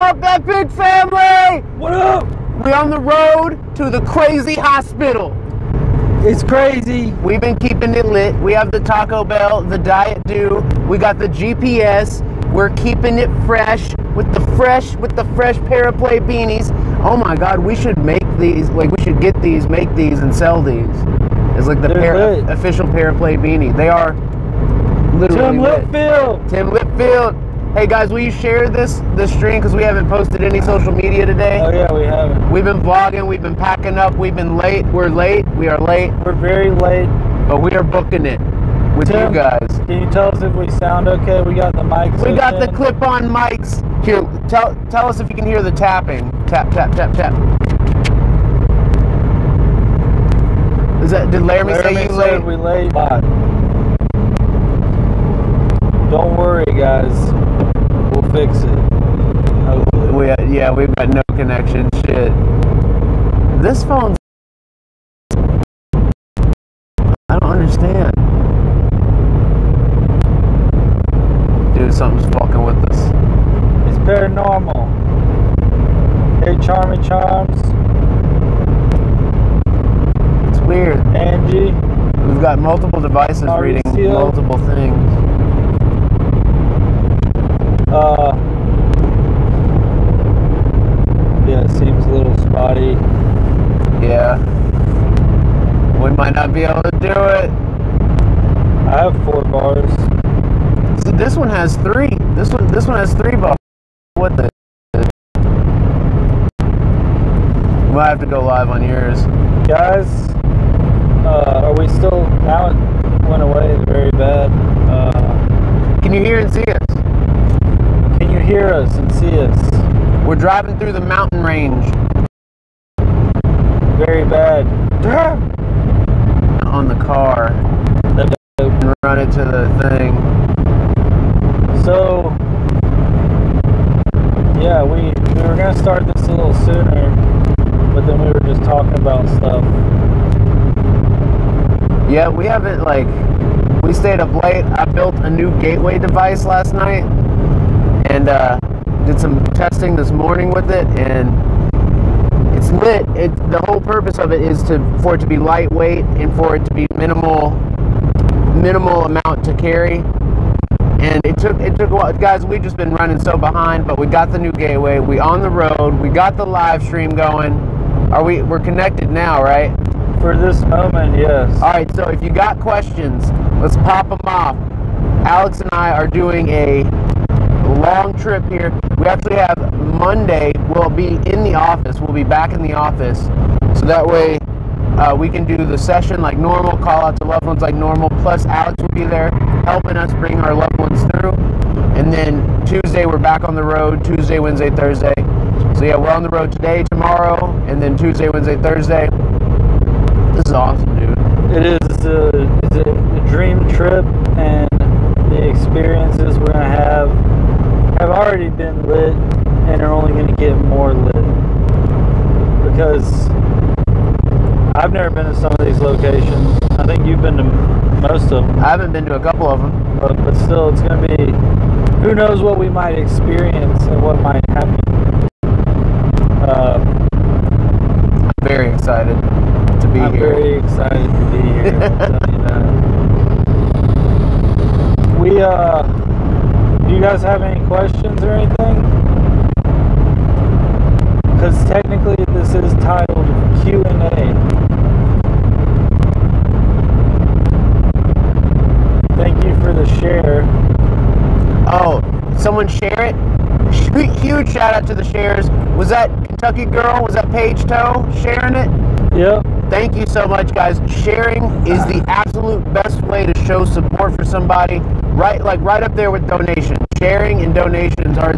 up, Epic family? What up? We're on the road to the crazy hospital. It's crazy. We've been keeping it lit. We have the Taco Bell, the Diet Dew. We got the GPS. We're keeping it fresh with the fresh Paraplay beanies. Oh my God, we should make these. Like, we should get these, make these, and sell these. It's like the official Paraplay beanie. They are literally Tim Litfield. Tim Litfield. Hey guys, will you share this stream, because we haven't posted any social media today? Oh yeah, we haven't. We've been vlogging, we've been packing up, we've been late. We're late, we are late. We're very late. But we are booking it with Tim, you guys. Can you tell us if we sound okay? We got the mics. We got the clip-on mics. Here, tell us if you can hear the tapping. Tap, tap, tap, tap. Did Laramie say you late? We late. Don't worry, guys. We'll fix it. Hopefully. We've got no connection. Shit. This phone's... I don't understand. Dude, something's fucking with us. It's paranormal. Hey, Charmy Charms. It's weird. Angie. We've got multiple devices reading multiple things. Yeah, it seems a little spotty. Yeah. We might not be able to do it. I have 4 bars. See, this one has 3. This one has 3 bars. What the? We'll have to go live on yours. Guys, are we still... Now it went away very bad. Can you hear and see us? Can you hear us and see us? We're driving through the mountain range. Very bad. On the car. And run it to the thing. So, yeah, we were going to start this a little sooner, but then we were just talking about stuff. Yeah, we haven't, we stayed up late. I built a new gateway device last night and did some testing this morning with it, and it's lit. The whole purpose of it is for it to be lightweight and for it to be minimal amount to carry. And it took a while. Guys, we've just been running so behind, but we got the new gateway. We on the road. We got the live stream going. We're connected now, right? For this moment, yes. All right, so if you got questions, let's pop them off. Alex and I are doing a long trip here. We actually have Monday. We'll be in the office. We'll be back in the office. So that way we can do the session like normal, call out to loved ones like normal. Plus Alex will be there helping us bring our loved ones through. And then Tuesday, we're back on the road. Tuesday, Wednesday, Thursday. So yeah, we're on the road today, tomorrow, and then Tuesday, Wednesday, Thursday. This is awesome, dude. It is. It's a dream trip, and the experiences we're going to have already been lit and are only going to get more lit. Because I've never been to some of these locations. I think you've been to most of them. I haven't been to a couple of them. But still, it's going to be... Who knows what we might experience and what might happen. I'm very excited to be here. I'm very excited to be here. I'll tell you that. Do you guys have any questions or anything? Because technically this is titled Q&A. Thank you for the share. Oh, someone share it? Huge shout out to the shares. Was that Kentucky Girl? Was that Paige Toe sharing it? Yep. Thank you so much, guys. Sharing is the absolute best way to show support for somebody. Right up there with donations. Sharing and donations are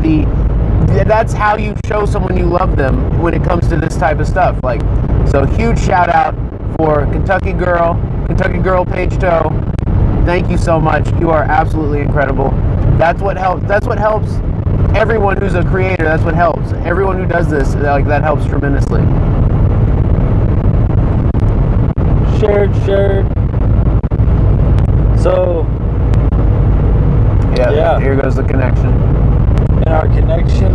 that's how you show someone you love them when it comes to this type of stuff. So huge shout out for Kentucky Girl Paige Toe. Thank you so much. You are absolutely incredible. That's what helps everyone who's a creator. That's what helps. Everyone who does this, that helps tremendously. Shared. So, yeah, here goes the connection. And our connection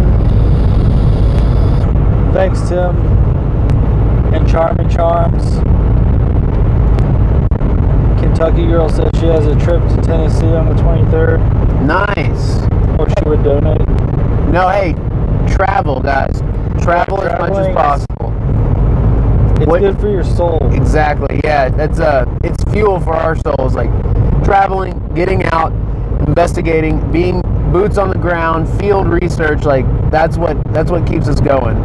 Thanks, Tim. And Charmy Charms. Kentucky girl said she has a trip to Tennessee on the 23rd. Nice. Or she would donate. No, hey, travel, guys. Travel as much as possible. It's good for your soul. Exactly. Yeah, it's fuel for our souls. Like traveling, getting out, investigating, being boots on the ground, field research. Like that's what keeps us going.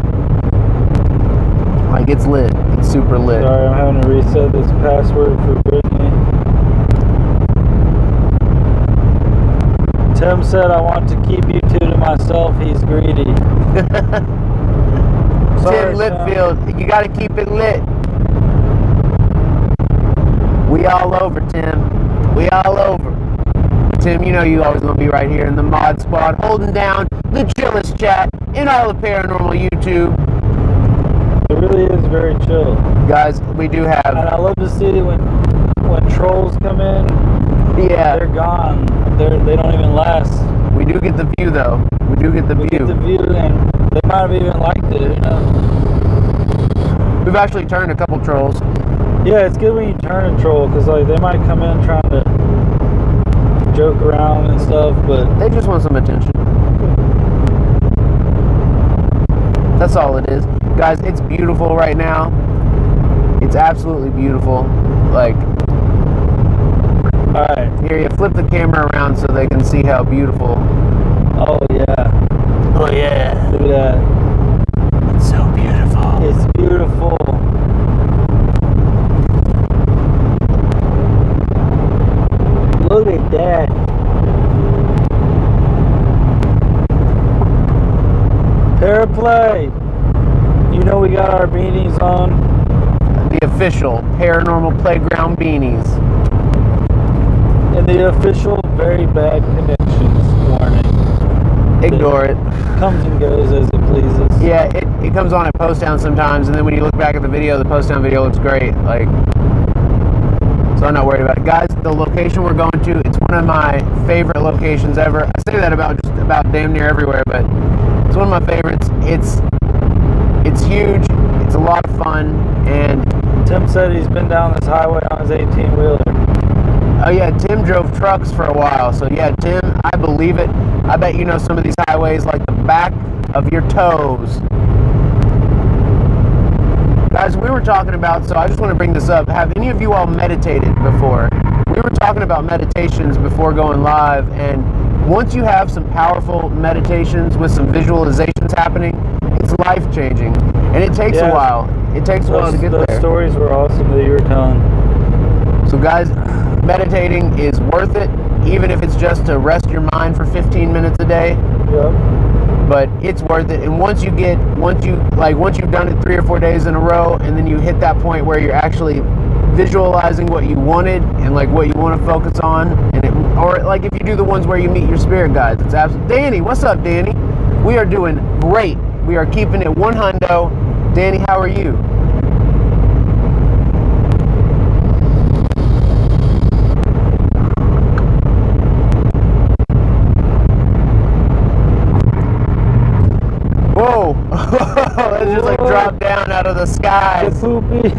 Like it's lit. It's super lit. Sorry, I'm having to reset this password for Brittany. Tim said, I want to keep you two to myself. He's greedy. Tim Litfield, you got to keep it lit. We all over, Tim. We all over. Tim, you know you always going to be right here in the Mod Squad, holding down the chillest chat in all of Paranormal YouTube. It really is very chill. Guys, we do have... And I love to see when trolls come in, yeah, they're gone. They don't even last. We do get the view, though. We do get the view. We get the view, and they might have even liked it, who knows? We've actually turned a couple trolls. Yeah, it's good when you turn a troll, because like they might come in trying to joke around and stuff, but... They just want some attention. That's all it is. Guys, it's beautiful right now. It's absolutely beautiful. Like... Alright. Here, you flip the camera around so they can see how beautiful. Oh, yeah. Oh, yeah. Look at that. It's so beautiful. It's beautiful. Look at that. Paraplay. You know we got our beanies on. The official Paranormal Playground beanies. And the official very bad connections warning. Ignore it. Comes and goes as it pleases. Yeah, it comes on at post down sometimes, and then when you look back at the video, the post down video looks great. Like, so I'm not worried about it. Guys, the location we're going to, it's one of my favorite locations ever. I say that about just about damn near everywhere, but it's one of my favorites. It's huge. It's a lot of fun, and Tim said he's been down this highway on his 18-wheeler. Oh yeah, Tim drove trucks for a while, so yeah, Tim, I believe it. I bet you know some of these highways like the back of your toes. Guys, we were talking about, so I just want to bring this up, have any of you all meditated before? We were talking about meditations before going live, and once you have some powerful meditations with some visualizations happening, it's life-changing, and it takes a while. It takes a while to get there. Those stories were awesome that you were telling. So guys, meditating is worth it, even if it's just to rest your mind for 15 minutes a day. Yep. But it's worth it. And once you've done it 3 or 4 days in a row, and then you hit that point where you're actually visualizing what you wanted and like what you want to focus on, or like if you do the ones where you meet your spirit guides, it's absolutely. Danny, what's up, Danny? We are doing great. We are keeping it 100. Danny, how are you? Whoa! That just like dropped down out of the skies. The poopy.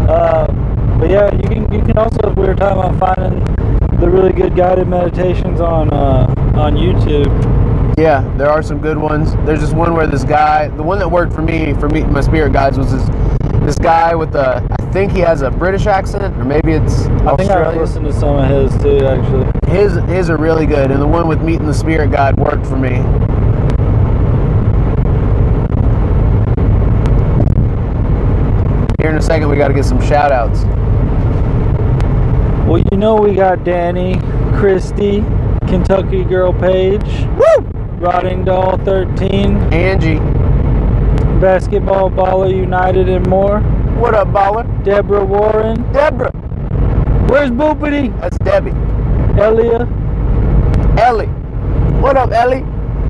But yeah, you can also, we were talking about finding the really good guided meditations on YouTube. Yeah, there are some good ones. There's this one where this guy, the one that worked for me my spirit guides, was this guy with I think he has a British accent, or maybe it's Australian. I think I've listened to some of his too, actually. His are really good, and the one with meeting the spirit guide worked for me. Here in a second, we got to get some shout outs. Well, you know we got Danny, Christy, Kentucky Girl Page, woo! Rotting Doll 13, Angie, Basketball Baller United, and more. What up, baller? Deborah Warren. Deborah. Where's Boopity? That's Debbie. Elia. Ellie. What up, Ellie?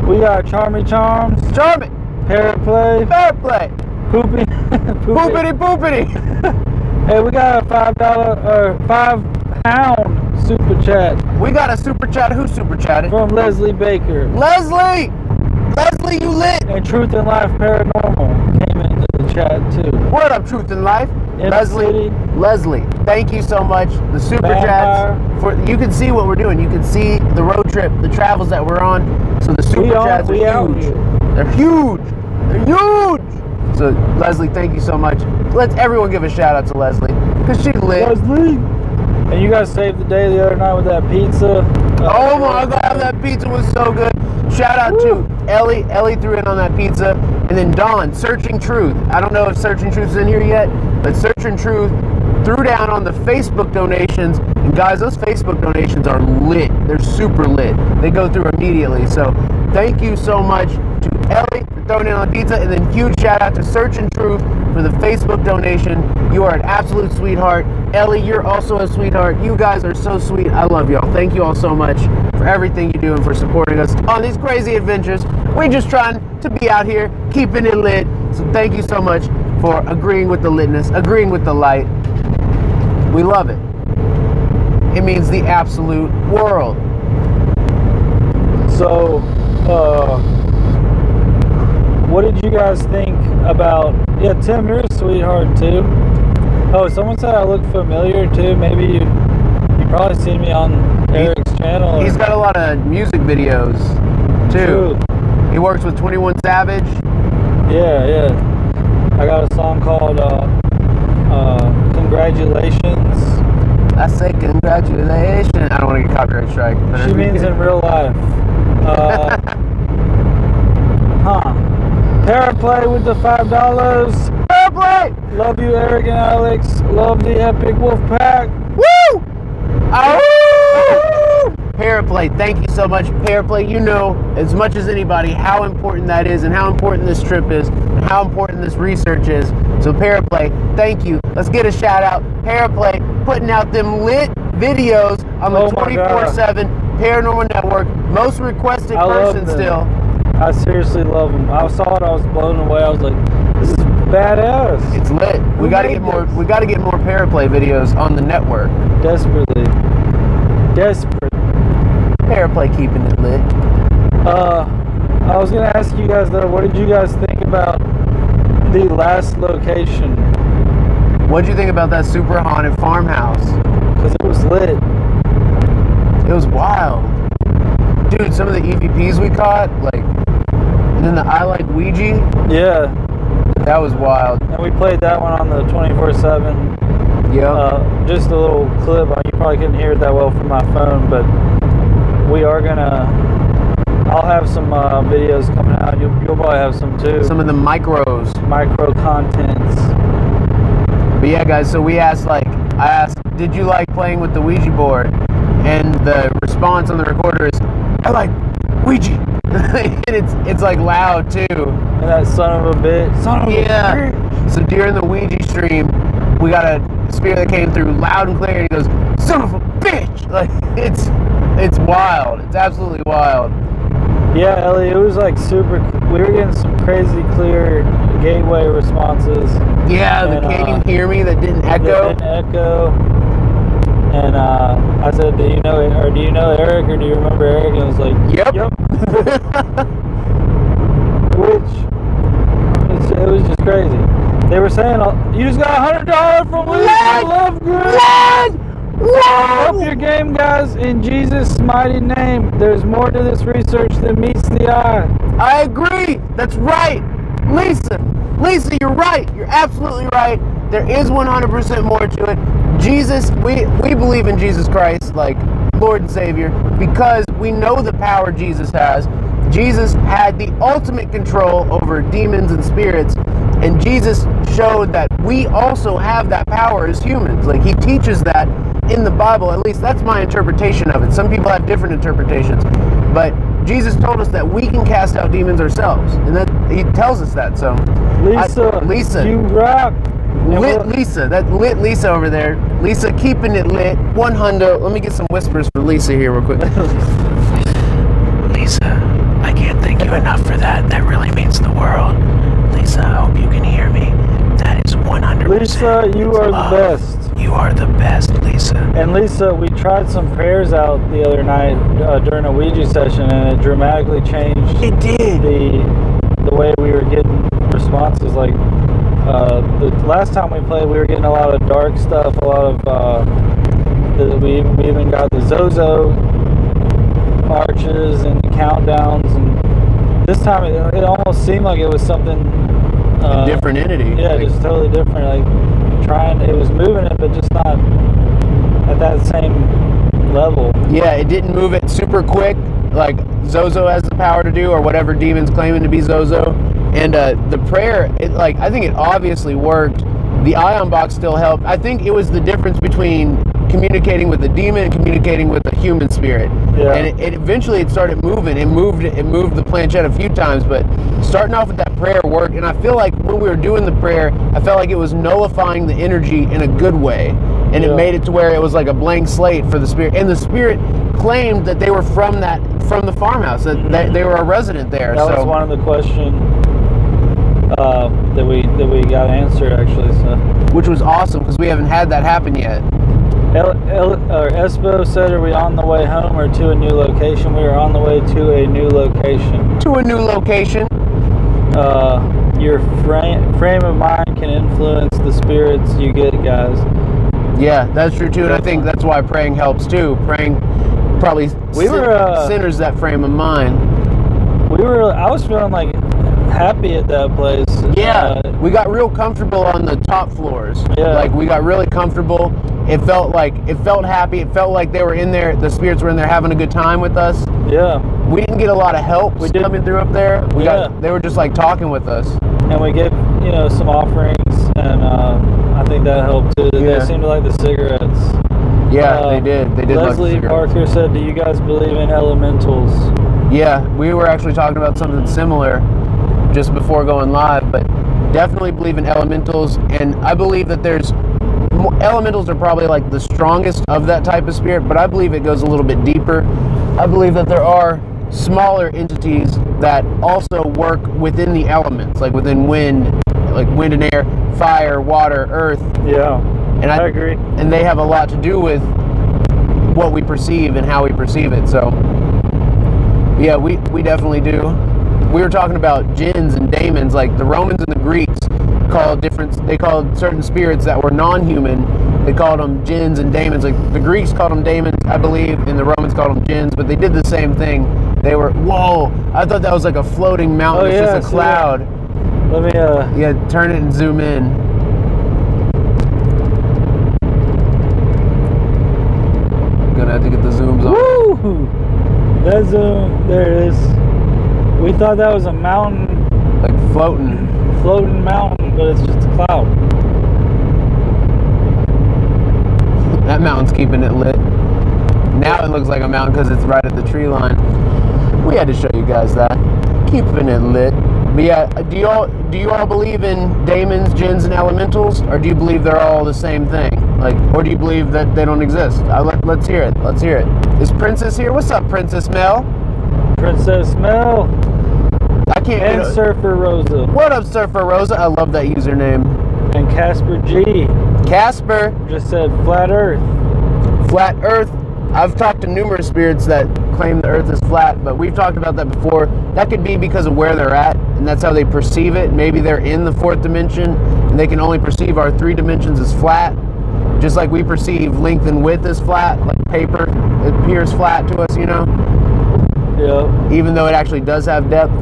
We got Charmy Charms. Charmy. Paraplay. Paraplay. Poopy. Poopity poopity. Hey, we got a £5 super chat. We got a super chat. Who super chatted? From Leslie Baker. Leslie! Leslie, you lit. And Truth in Life Paranormal came into the chat too. What up, Truth in Life? Leslie, thank you so much. The super chats. You can see what we're doing. You can see the road trip, the travels that we're on. So the super chats are huge. They're huge. They're huge. So Leslie, thank you so much. Let's everyone give a shout out to Leslie because she lit. Leslie. And you guys saved the day the other night with that pizza. Oh my God, that pizza was so good. Shout out to Ellie. Ellie threw in on that pizza. And then Dawn, Searching Truth. I don't know if Searching Truth is in here yet, but Searching Truth threw down on the Facebook donations. And guys, those Facebook donations are lit. They're super lit. They go through immediately. So thank you so much to Ellie for throwing in on the pizza. And then huge shout out to Searching Truth for the Facebook donation. You are an absolute sweetheart. Ellie, you're also a sweetheart. You guys are so sweet. I love y'all. Thank you all so much for everything you do and for supporting us on these crazy adventures. We're just trying to be out here, keeping it lit. So thank you so much for agreeing with the litness, agreeing with the light. We love it. It means the absolute world. So, what did you guys think about... Yeah, Tim, you're a sweetheart too. Oh, someone said I look familiar too. Maybe you probably seen me on Eric's channel. He's got a lot of music videos too. True. He works with 21 Savage. Yeah. I got a song called Congratulations. I say congratulations. I don't want to get copyright strike. She means in real life. Paraplay with the $5. Paraplay! Love you, Eric and Alex. Love the Epic Wolf Pack. Woo! Oh! Paraplay, thank you so much. Paraplay, you know as much as anybody how important that is and how important this trip is and how important this research is. So Paraplay, thank you. Let's get a shout out. Paraplay putting out them lit videos on the 24/7 Paranormal Network. Most requested person still. I seriously love them. I saw it, I was blown away. I was like, this is badass. It's lit. We gotta get more Paraplay videos on the network. Desperate. Paraplay keeping it lit. I was gonna ask you guys though, what did you guys think about the last location? What'd you think about that super haunted farmhouse? Because it was lit. It was wild. Dude, some of the EVPs we caught, like, and then the I Like Ouija. Yeah. That was wild. And we played that one on the 24/7. Yeah. Just a little clip. You probably couldn't hear it that well from my phone, but we are gonna... I'll have some videos coming out. You'll probably have some too. Some of the micro contents. But yeah, guys, so I asked, did you like playing with the Ouija board? And the response on the recorder is, I like Ouija. And it's like loud too. And that son of a bitch. So during the Ouija stream, we got a spirit that came through loud and clear, and he goes, son of a bitch! Like, it's wild. It's absolutely wild. Yeah, Ellie, it was like super... We were getting some crazy clear gateway responses. Yeah, the can you hear me that didn't echo? And I said, do you know Eric, or do you remember Eric? And it was like, yep. It was just crazy. They were saying, you just got $100 from Lisa Lovegood. Up your game, guys, in Jesus' mighty name. There's more to this research than meets the eye. I agree. That's right. Lisa, you're right. You're absolutely right. There is 100% more to it. Jesus, we believe in Jesus Christ, like Lord and Savior, because we know the power Jesus has. Jesus had the ultimate control over demons and spirits, and Jesus showed that we also have that power as humans. Like, he teaches that in the Bible. At least that's my interpretation of it. Some people have different interpretations, but Jesus told us that we can cast out demons ourselves, and that he tells us that. So Lisa, you rock. Lisa, that lit Lisa over there. Lisa keeping it lit. 100. Let me get some whispers for Lisa here real quick. Lisa, I can't thank you enough for that. That really means the world. Lisa, I hope you can hear me. That is 100%. Lisa, you are the best. You are the best, Lisa. Lisa. And Lisa, we tried some prayers out the other night during a Ouija session, and it dramatically changed. It did. The way we were getting responses. Like the last time we played, we were getting a lot of dark stuff. A lot of we even got the Zozo marches and the countdowns, and this time it almost seemed like it was something a different entity. Yeah, like, just totally different. Like it was moving it, but just not at that same level. Yeah, it didn't move it super quick like Zozo has the power to do, or whatever demon's claiming to be Zozo. And the prayer, I think it obviously worked. The ion box still helped. I think it was the difference between communicating with a demon and communicating with a human spirit. Yeah. And it eventually started moving. It moved the planchette a few times, but starting off with that prayer worked. And I feel like when we were doing the prayer, I felt like it was nullifying the energy in a good way. And it made it to where it was like a blank slate for the spirit. And the spirit claimed that they were from the farmhouse, that they were a resident there. That was one of the questions that we got answered, actually. So, which was awesome, because we haven't had that happen yet. Espo said, are we on the way home or to a new location? We are on the way to a new location. To a new location. Your frame of mind can influence the spirits you get, guys. Yeah, that's true too, and I think that's why praying helps too. Praying probably centers that frame of mind. I was feeling like happy at that place. Yeah, we got real comfortable on the top floors. Yeah, like we got really comfortable. It felt happy. It felt like they were in there. The spirits were in there having a good time with us. Yeah, we didn't get a lot of help coming through up there. They were just like talking with us. And we gave some offerings, and I think that helped too. Yeah. They seemed to like the cigarettes. Yeah, they did. They did. Leslie like the Parker said, "Do you guys believe in elementals?" Yeah, we were actually talking about something similar just before going live, but definitely believe in elementals, and I believe that elementals are probably like the strongest of that type of spirit, but I believe it goes a little bit deeper. I believe that there are smaller entities that also work within the elements, like within wind and air, fire, water, earth. Yeah, and I agree. And they have a lot to do with what we perceive and how we perceive it. So yeah, we definitely do. We were talking about jinns and daemons. Like the Romans and the Greeks they called certain spirits that were non-human, they called them jinns and daemons. Like the Greeks called them daemons, I believe, and the Romans called them jinns, but they did the same thing. They were, whoa, I thought that was like a floating mountain. It's just a cloud. Let me turn it and zoom in. Gonna have to get the zooms on. Woo! That zoom, there it is. We thought that was a mountain. Like floating mountain, but it's just a cloud. That mountain's keeping it lit. Now it looks like a mountain because it's right at the tree line. We had to show you guys that. Keeping it lit. But yeah, do you all believe in daemons, jinns, and elementals, or do you believe they're all the same thing? Or do you believe that they don't exist? Let's hear it. Let's hear it. Is Princess here? What's up, Princess Mel? Princess Mel. I can't. And Surfer Rosa. What up, Surfer Rosa? I love that username. And Casper G. Casper just said flat Earth. Flat Earth. I've talked to numerous spirits that claim the Earth is flat, but we've talked about that before. That could be because of where they're at, and that's how they perceive it. Maybe they're in the fourth dimension, and they can only perceive our three dimensions as flat, just like we perceive length and width as flat, like paper. It appears flat to us, Yeah. Even though it actually does have depth.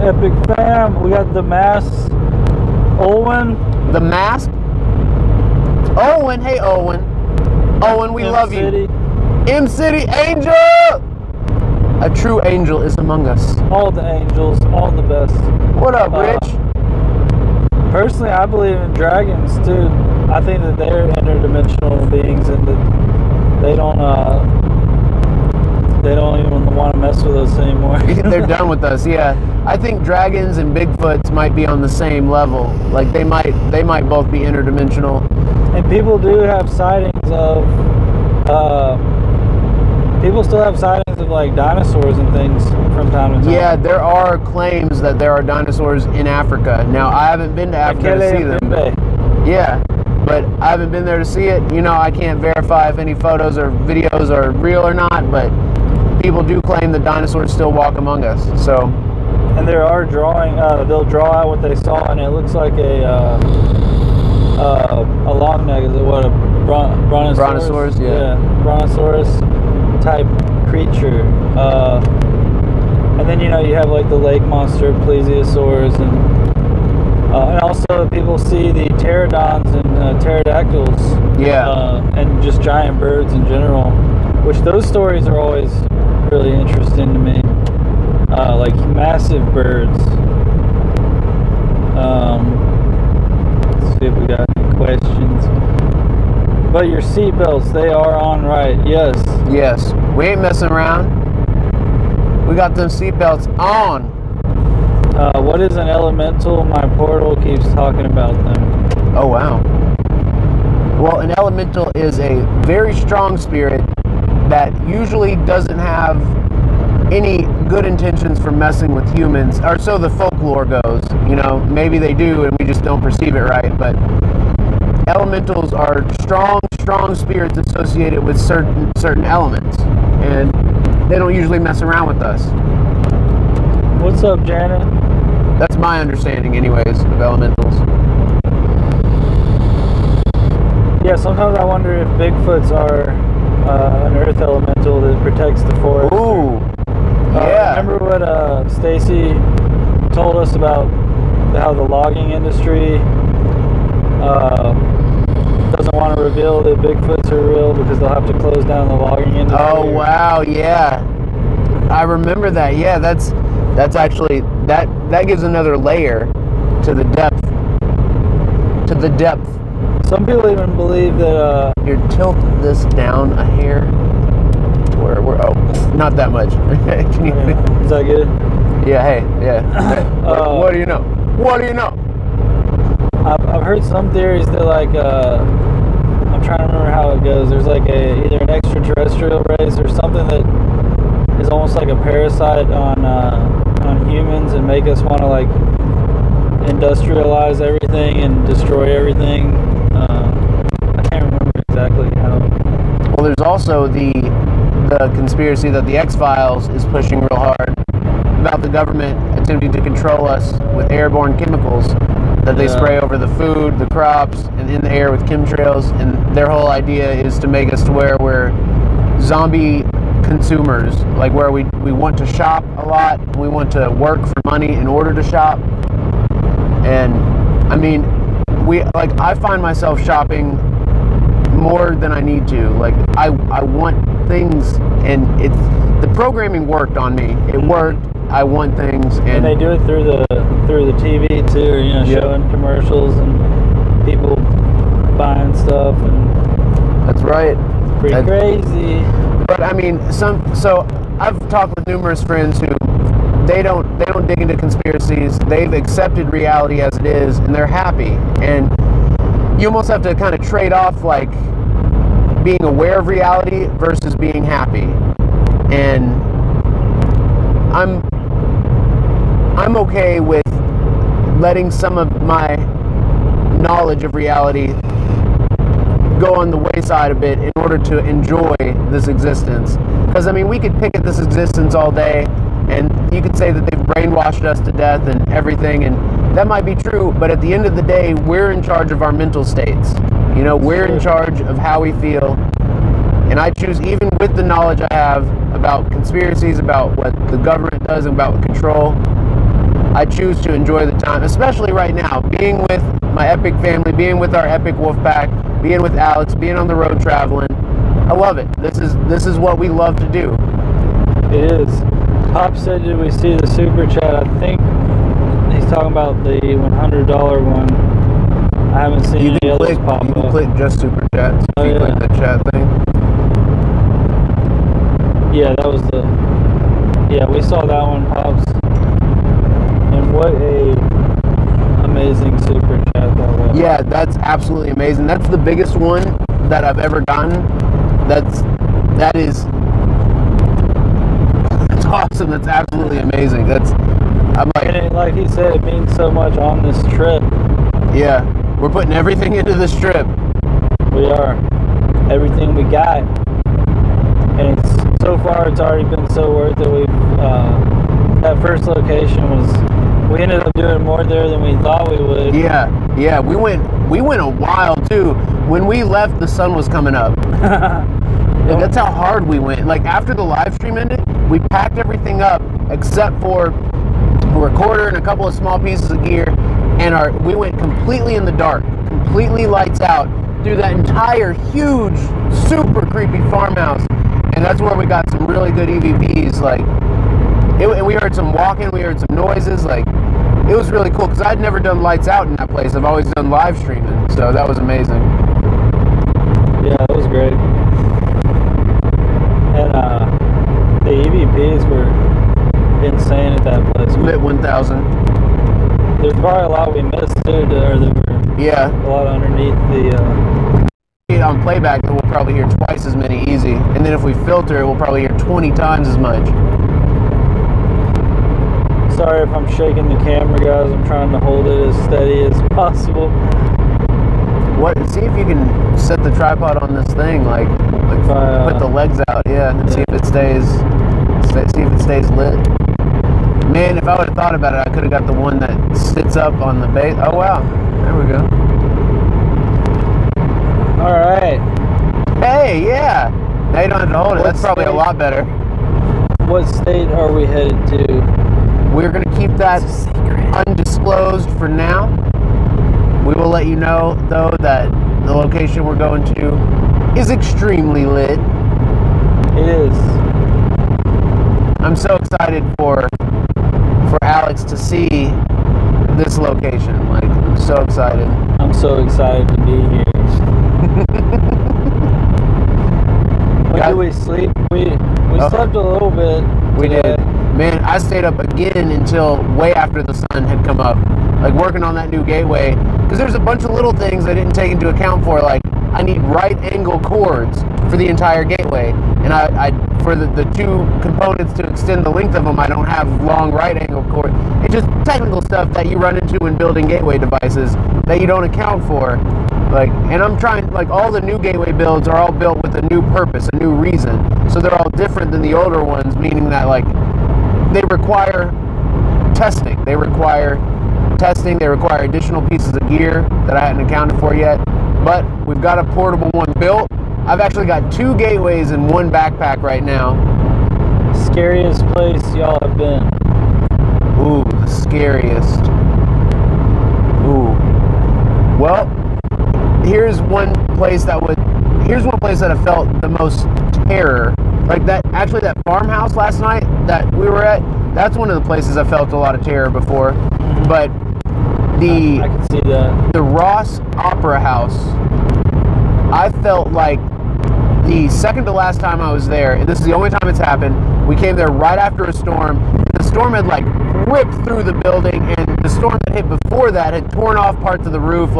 Epic fam, we got the mask. Owen. The mask? Owen, hey Owen. Owen, we love you. M-City Angel! A true angel is among us. All the angels, all the best. What up, Rich? Personally, I believe in dragons too. I think that they're interdimensional beings, and that they don't even want to mess with us anymore. They're done with us, yeah. I think dragons and Bigfoots might be on the same level. Like they might both be interdimensional. And people do have sightings of people still have sightings of like dinosaurs and things from time to time. Yeah, there are claims that there are dinosaurs in Africa. Now I haven't been to Africa to see them. Yeah, but I haven't been there to see it. You know, I can't verify if any photos or videos are real or not, but people do claim that dinosaurs still walk among us. So, and there are they'll draw out what they saw, and it looks like a long neck. Is it what, a brontosaurus? Brontosaurus, yeah. Brontosaurus type creature. And then, you know, you have like the lake monster, plesiosaurs, and also people see the pterodons and pterodactyls. Yeah. And just giant birds in general, which those stories are always really interesting to me. Like massive birds. Let's see if we got any questions. But your seatbelts, they are on right. Yes. Yes. We ain't messing around. We got them seatbelts on. What is an elemental? My portal keeps talking about them. Oh, wow. Well, an elemental is a very strong spirit that usually doesn't have any good intentions for messing with humans, or so the folklore goes. You know, maybe they do and we just don't perceive it right, but elementals are strong spirits associated with certain elements, and they don't usually mess around with us. What's up, Janet? That's my understanding anyways of elementals. Yeah, sometimes I wonder if Bigfoots are an earth elemental that protects the forest. Ooh, yeah. Remember what Stacy told us about how the logging industry doesn't want to reveal that Bigfoots are real because they'll have to close down the logging industry? Oh, wow, yeah. I remember that. Yeah, that's actually, that gives another layer to the depth. Some people even believe that Here, tilt this down a hair. Where we're not that much. Can you? Is that good? Yeah. Hey. Yeah. What do you know? What do you know? I've heard some theories that like I'm trying to remember how it goes. There's like either an extraterrestrial race or something that is almost like a parasite on humans and make us want to like industrialize everything and destroy everything. I can't remember exactly how. Well, there's also the conspiracy that the X-Files is pushing real hard about the government attempting to control us with airborne chemicals that they spray over the food, the crops, and in the air with chemtrails. And their whole idea is to make us to where we're zombie consumers, like where we want to shop a lot, we want to work for money in order to shop. And I mean, I find myself shopping more than I need to. Like I want things, and the programming worked on me. It worked. I want things, and they do it through the TV too, you know, showing commercials and people buying stuff, and that's right. Pretty crazy. But I mean, so I've talked with numerous friends who they don't dig into conspiracies. They've accepted reality as it is, and they're happy. And you almost have to kind of trade off like being aware of reality versus being happy. And I'm okay with letting some of my knowledge of reality go on the wayside a bit in order to enjoy this existence. Because I mean, we could pick at this existence all day, and you could say that they've brainwashed us to death and everything, and that might be true, but at the end of the day, we're in charge of our mental states. You know, we're in charge of how we feel. And I choose, even with the knowledge I have about conspiracies, about what the government does, and about control, I choose to enjoy the time, especially right now, being with my epic family, being with our epic wolf pack, being with Alex, being on the road traveling. I love it. This is what we love to do. It is. Pop said, did we see the super chat? I think he's talking about the $100 one. I haven't seen any others pop up. You can click just super chats if you click the chat thing. Yeah, that was we saw that one, Pops. And what a amazing super chat that was. Yeah, that's absolutely amazing. That's the biggest one that I've ever gotten. That's awesome. That's absolutely amazing. I'm like, and like he said, it means so much on this trip. Yeah, We're putting everything into the strip. We are. Everything we got. And so far it's already been so worth it. That first location we ended up doing more there than we thought we would. Yeah. We went a while too. When we left, the sun was coming up. And that's how hard we went. Like after the live stream ended, we packed everything up except for a recorder and a couple of small pieces of gear, and we went completely in the dark, completely lights out through that entire huge, super creepy farmhouse. And that's where we got some really good EVPs. And we heard some walking, we heard some noises. Like, it was really cool because I'd never done lights out in that place. I've always done live streaming, so that was amazing. Yeah, that was great. And the EVPs were insane at that place. Lit 1000. There's probably a lot we missed too, or there were a lot underneath the. On playback, we'll probably hear twice as many easy, and then if we filter it, we'll probably hear 20 times as much. Sorry if I'm shaking the camera, guys. I'm trying to hold it as steady as possible. See if you can set the tripod on this thing, like put the legs out, and see if it stays lit. Man, if I would have thought about it, I could have got the one that sits up on the base. Oh wow, there we go. All right. Hey, yeah. Now you don't have to hold it. That's probably a lot better. What state are we headed to? We're going to keep that undisclosed for now. We will let you know, though, that the location we're going to is extremely lit. It is. I'm so excited for Alex to see this location. Like, I'm so excited. I'm so excited to be here. When did we sleep? We slept a little bit. We did. Man, I stayed up again until way after the sun had come up, like working on that new gateway, because there's a bunch of little things I didn't take into account for, like I need right angle cords for the entire gateway, and I for the two components to extend the length of them, I don't have long right angle cord. It's just technical stuff that you run into when building gateway devices that you don't account for. And I'm trying, all the new gateway builds are all built with a new purpose, a new reason. So they're all different than the older ones, meaning that, they require testing. They require additional pieces of gear that I hadn't accounted for yet. But we've got a portable one built. I've actually got 2 gateways in one backpack right now. Scariest place y'all have been? Ooh, the scariest. Ooh. Well, here's one place that I felt the most terror. That farmhouse last night that we were at, that's one of the places I felt a lot of terror before. But I can see that. The Ross Opera House, I felt like the second to last time I was there, and this is the only time it's happened, we came there right after a storm. The storm had ripped through the building, and the storm that hit before that had torn off parts of the roof.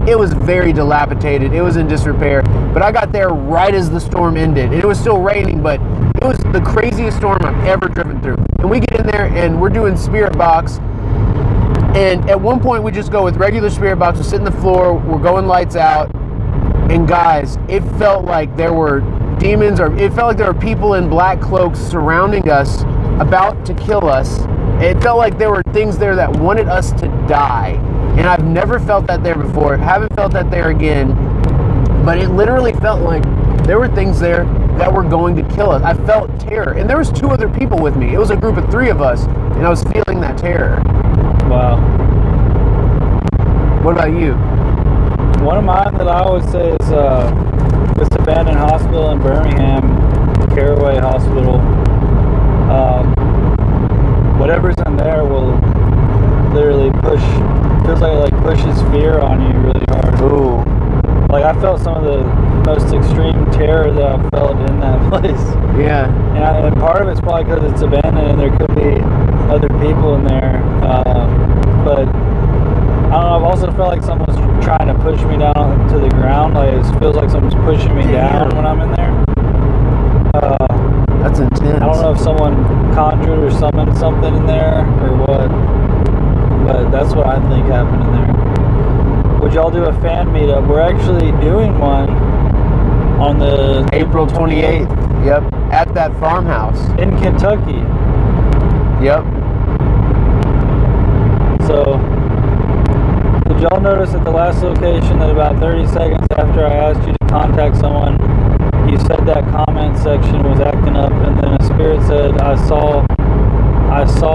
It was very dilapidated. It was in disrepair. But I got there right as the storm ended. And it was still raining, but it was the craziest storm I've ever driven through. And we get in there and we're doing spirit box. And at one point we just go with regular spirit box. We sit on the floor. We're going lights out. And guys, it felt like there were demons, or it felt like there were people in black cloaks surrounding us, about to kill us. It felt like there were things there that wanted us to die. And I've never felt that there before. Haven't felt that there again. But it literally felt like there were things there that were going to kill us. I felt terror. And there was 2 other people with me. It was a group of 3 of us. And I was feeling that terror. Wow. What about you? One of mine that I always say is this abandoned hospital in Birmingham, Caraway Hospital. Whatever's in there will literally feels like it pushes fear on you really hard. Ooh. I felt some of the most extreme terror that I felt in that place. Yeah. And part of it's probably because it's abandoned and there could be other people in there. But I don't know, I've also felt like someone's trying to push me down to the ground. It feels like someone's pushing me down when I'm in there. That's intense. I don't know if someone conjured or summoned something in there or what, but that's what I think happened in there. would y'all do a fan meetup? We're actually doing one on the April 28th. Yep, at that farmhouse in Kentucky. Yep. So, did y'all notice at the last location that about 30 seconds after I asked you to contact someone, you said that comment section was acting up, and then a spirit said, I saw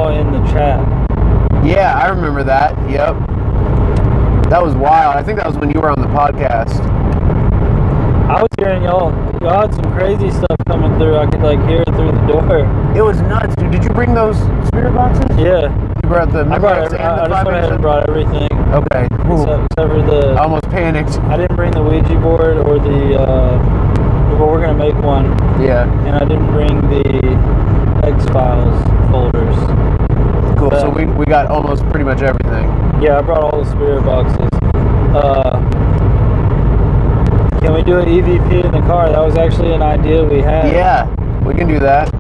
in the chat. Yeah, I remember that. Yep. That was wild. I think that was when you were on the podcast. I was hearing y'all had some crazy stuff coming through. I could like hear it through the door. It was nuts, dude. Did you bring those spirit boxes? Yeah. You brought the I just went ahead and brought everything. Okay. Except for the... I almost panicked. I didn't bring the Ouija board or the... well, we're going to make one. Yeah. And I didn't bring the X-Files folders. Cool. So we got almost pretty much everything. Yeah, I brought all the spirit boxes. Can we do an EVP in the car? That was actually an idea we had. Yeah, we can do that.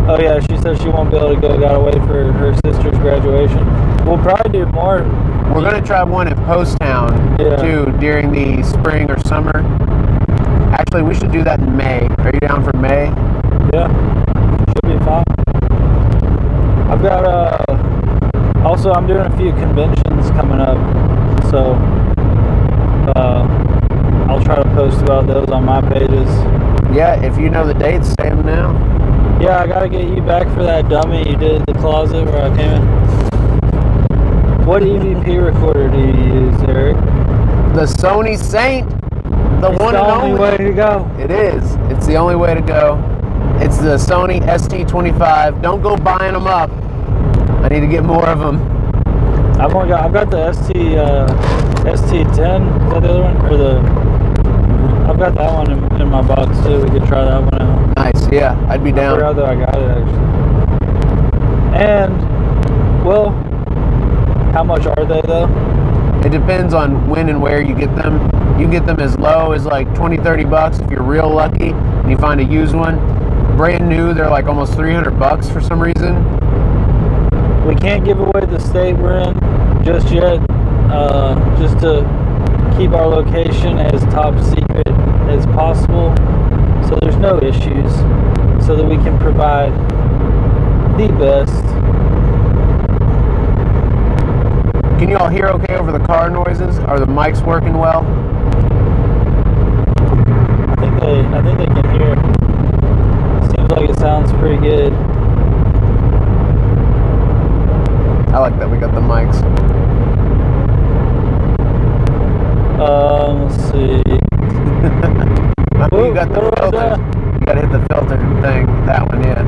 Oh yeah, she said she won't be able to go. Got away for her sister's graduation. We'll probably do more. We're going to try one at Post Town, too, during the spring or summer. Actually, we should do that in May. Are you down for May? Yeah, should be fine. I've got, also I'm doing a few conventions coming up, so, I'll try to post about those on my pages. Yeah, if you know the dates, say them now. Yeah, I gotta get you back for that dummy you did at the closet where I came in. What EVP recorder do you use, Eric? The Sony Saint. The one and only way to go. It is. It's the only way to go. It's the Sony ST25. Don't go buying them up. I need to get more of them. I've got the ST10. Is that the other one? Or I've got that one in my box too. We could try that one out. Nice. Yeah, I'd be down. I forgot that I got it actually. And well, how much are they though? It depends on when and where you get them. You can get them as low as like 20, 30 bucks if you're real lucky and you find a used one. Brand new, they're like almost 300 bucks for some reason. We can't give away the state we're in just yet, just to keep our location as top secret as possible, so there's no issues, so that we can provide the best. Can you all hear okay over the car noises? Are the mics working well? I think they can hear. Seems like it sounds pretty good. I like that we got the mics. Let's see. You got the filter. You gotta hit the filter thing. That one, yeah.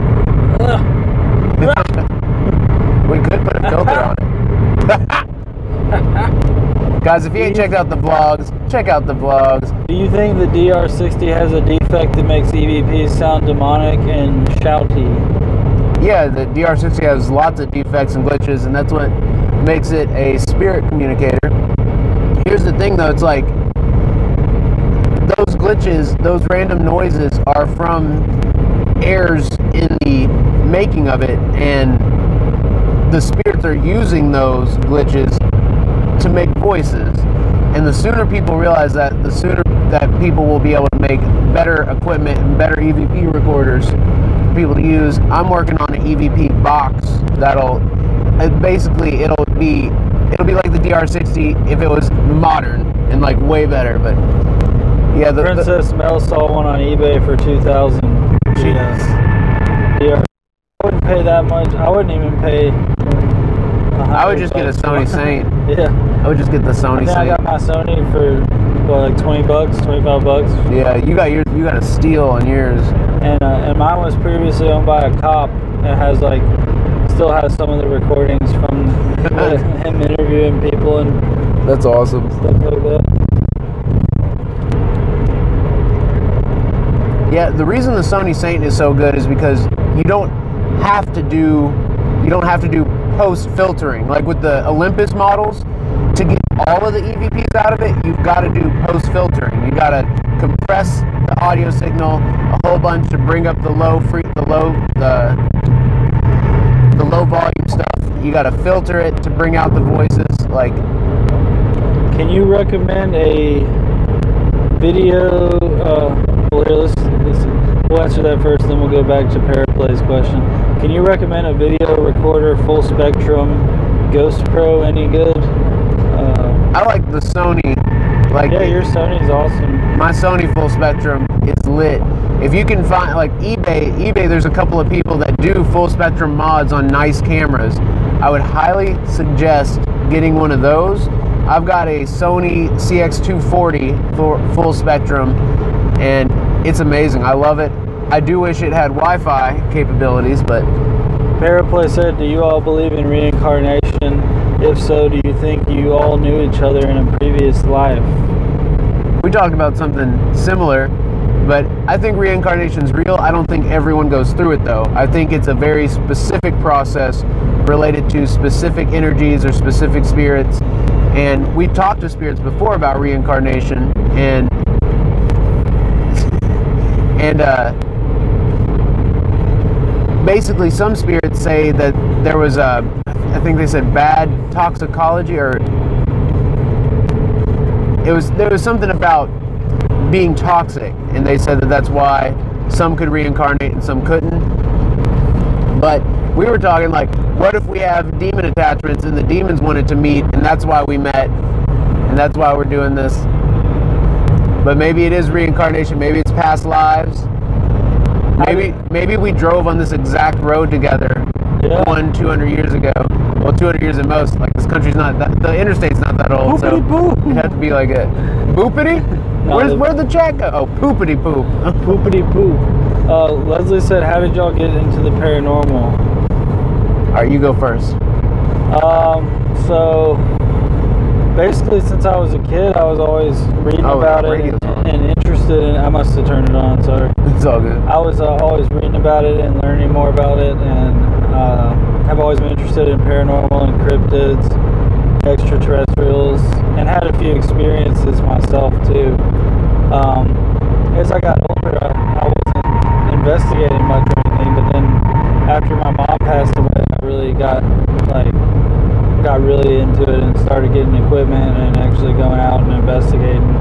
We could put a filter on it. Guys, if you ain't checked out the vlogs, check out the vlogs. Do you think the DR60 has a defect that makes EVPs sound demonic and shouty? Yeah, the DR60 has lots of defects and glitches, and that's what makes it a spirit communicator. Here's the thing, though. It's like those glitches, those random noises are from errors in the making of it, and the spirits are using those glitches to make voices. And the sooner people realize that, the sooner that people will be able to make better equipment and better EVP recorders for people to use. I'm working on an EVP box that'll basically it'll be like the DR60 if it was modern and like way better. But yeah, Princess Mel saw one on eBay for $2,000. Yeah, I wouldn't pay that much. I wouldn't even pay. I would just get a Sony Saint. Yeah. I would just get the Sony Saint. I got my Sony for what, like 20 bucks, 25 bucks. Yeah, you got a steal on yours. And mine was previously owned by a cop and still has some of the recordings from him interviewing people and that's awesome. Stuff like that. Yeah, the reason the Sony Saint is so good is because you don't have to do post filtering. Like with the Olympus models, to get all of the EVPs out of it, you've got to do post filtering. You got to compress the audio signal a whole bunch to bring up the low volume stuff. You got to filter it to bring out the voices. Like Can you recommend a video? Well, here, we'll answer that first, then we'll go back to Paraplay's question. Can you recommend a video recorder, full spectrum, Ghost Pro? Any good? I like the Sony. Yeah, your Sony's awesome. My Sony full spectrum is lit. If you can find, like eBay, there's a couple of people that do full spectrum mods on nice cameras. I would highly suggest getting one of those. I've got a Sony CX240 for full spectrum, and it's amazing. I love it. I do wish it had Wi-Fi capabilities, but... Paraplay said, do you all believe in reincarnation? If so, do you think you all knew each other in a previous life? We talked about something similar, but I think reincarnation's real. I don't think everyone goes through it, though. I think it's a very specific process related to specific energies or specific spirits. And we talked to spirits before about reincarnation, and basically some spirits say that there was I think they said bad toxicology, or there was something about being toxic, and they said that that's why some could reincarnate and some couldn't. But we were talking like, what if we have demon attachments and the demons wanted to meet, and that's why we met, and that's why we're doing this. But maybe it is reincarnation, maybe it's past lives. Maybe we drove on this exact road together 200 years ago. Well, 200 years at most. Like, this country's not that, the interstate's not that old, so it'd have to be like a boopity? No, Where'd the chat go? Oh, poopity poop. Poopity poop. Leslie said, how did y'all get into the paranormal? Alright, you go first. So basically, since I was a kid, I was always reading about it and interested in. I must have turned it on. Sorry. It's all good. I was always reading about it and learning more about it, and have always been interested in paranormal and cryptids, extraterrestrials, and had a few experiences myself too. As I got older, I wasn't investigating much or anything, but then after my mom passed away, I really got really into it and started getting equipment and actually going out and investigating.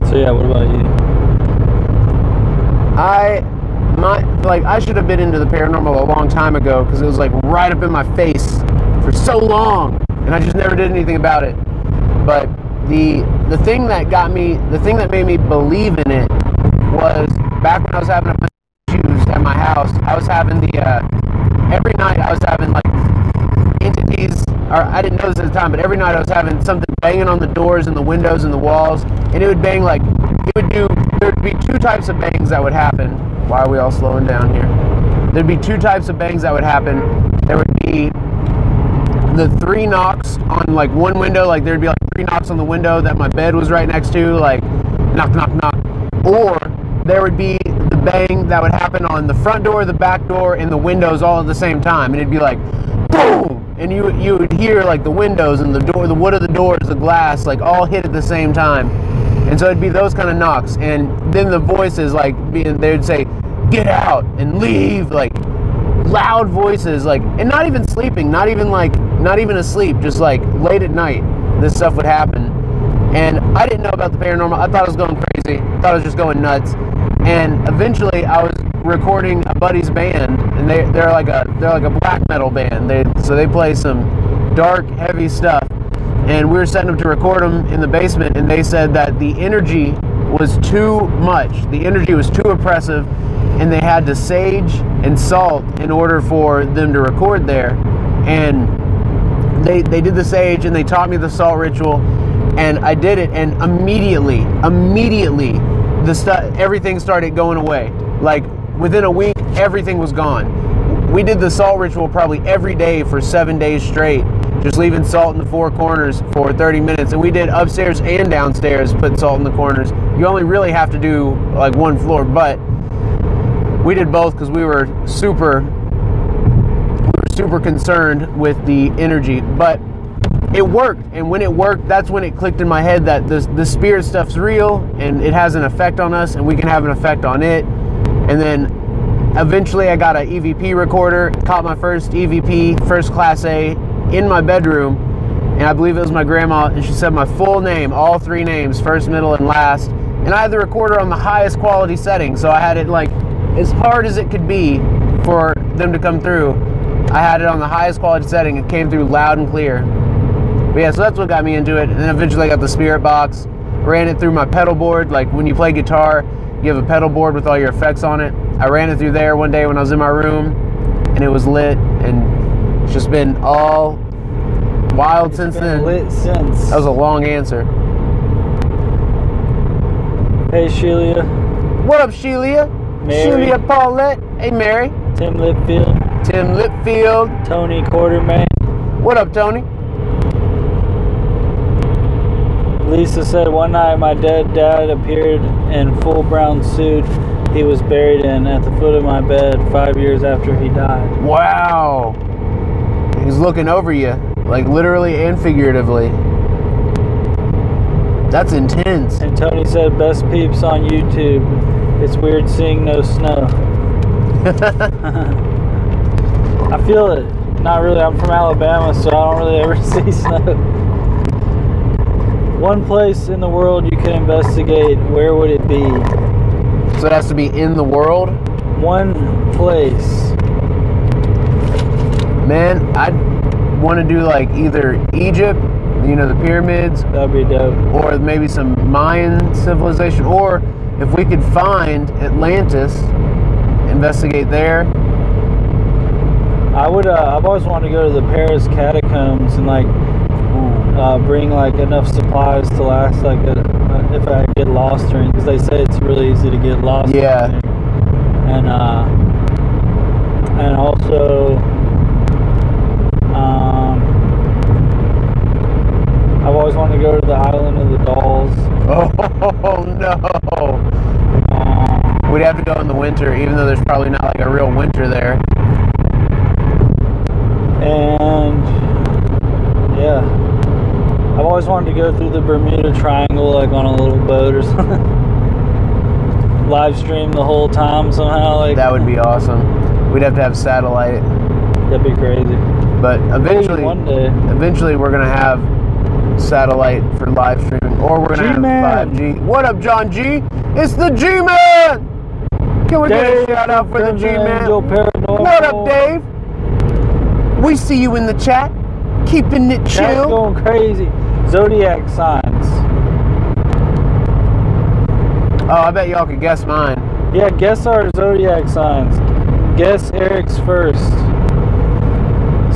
So yeah, what about you? I should have been into the paranormal a long time ago, because it was like right up in my face for so long, and I just never did anything about it. But the thing that made me believe in it was back when I was having a bunch of issues at my house. I was having every night I was having like entities, or I didn't know this at the time, but every night I was having something banging on the doors and the windows and the walls, and it would bang like, there would be two types of bangs that would happen. Why are we all slowing down here? There'd be two types of bangs that would happen. There would be the 3 knocks on like one window, like there'd be like 3 knocks on the window that my bed was right next to, like knock, knock, knock. Or there would be the bang that would happen on the front door, the back door, and the windows all at the same time. And it'd be like, boom! And you would hear like the windows and the door, the wood of the doors, the glass, like all hit at the same time. And so it'd be those kind of knocks. And then the voices, like, they'd say, get out and leave, like loud voices, like, and not even sleeping, not even asleep, just like late at night, this stuff would happen. And I didn't know about the paranormal. I thought I was going crazy. I thought I was just going nuts. And eventually I was recording a buddy's band, and they're like a black metal band. So they play some dark, heavy stuff. And we were setting up to record them in the basement, and they said that the energy was too much. The energy was too oppressive, and they had to sage and salt in order for them to record there. And they did the sage, and they taught me the salt ritual, and I did it, and immediately, everything started going away. Like within a week, everything was gone. We did the salt ritual probably every day for 7 days straight, just leaving salt in the 4 corners for 30 minutes. And we did upstairs and downstairs, put salt in the corners. You only really have to do like 1 floor, but we did both because we were super concerned with the energy. But it worked, and when it worked, that's when it clicked in my head that the spirit stuff's real, and it has an effect on us, and we can have an effect on it. And then eventually I got an EVP recorder, caught my first EVP, first class A, in my bedroom, and I believe it was my grandma, and she said my full name, all 3 names, first, middle, and last. And I had the recorder on the highest quality setting, so I had it like as hard as it could be for them to come through. I had it on the highest quality setting. It came through loud and clear. But yeah, so that's what got me into it. And then eventually I got the spirit box, ran it through my pedal board. Like when you play guitar, you have a pedal board with all your effects on it. I ran it through there one day when I was in my room, and it was lit, and it's just been all wild since then. Lit since. That was a long answer. Hey, Sheila. What up, Sheila? Mary. Sheila Paulette. Hey, Mary. Tim Litfield. Tim Litfield. Tony Quarterman. What up, Tony? Lisa said, one night my dead dad appeared in full brown suit he was buried in at the foot of my bed 5 years after he died. Wow. He's looking over you, like literally and figuratively. That's intense. And Tony said, best peeps on YouTube. It's weird seeing no snow. I feel it. Not really. I'm from Alabama, so I don't really ever see snow. One place in the world you can investigate, where would it be? So it has to be in the world? One place. Man, I'd want to do like either Egypt, you know, the pyramids. That'd be dope. Or maybe some Mayan civilization. Or if we could find Atlantis, investigate there. I would, I've always wanted to go to the Paris catacombs and like bring like enough supplies to last like if I get lost or anything, because they say it's really easy to get lost. Yeah. And also I've always wanted to go to the Island of the Dolls. Oh no. We'd have to go in the winter, even though there's probably not like a real winter there. And yeah, I've always wanted to go through the Bermuda Triangle, like on a little boat or something. Live stream the whole time somehow. Like that would be awesome. We'd have to have satellite. That'd be crazy. But eventually, one day, eventually we're gonna have satellite for live streaming, or we're gonna have 5G. What up, John G? It's the G-Man. Can we get a shout out for the G-Man? What up, Dave? We see you in the chat, keeping it chill. Chat's going crazy. Zodiac signs. Oh, I bet y'all could guess mine. Yeah, guess our zodiac signs. Guess Eric's first.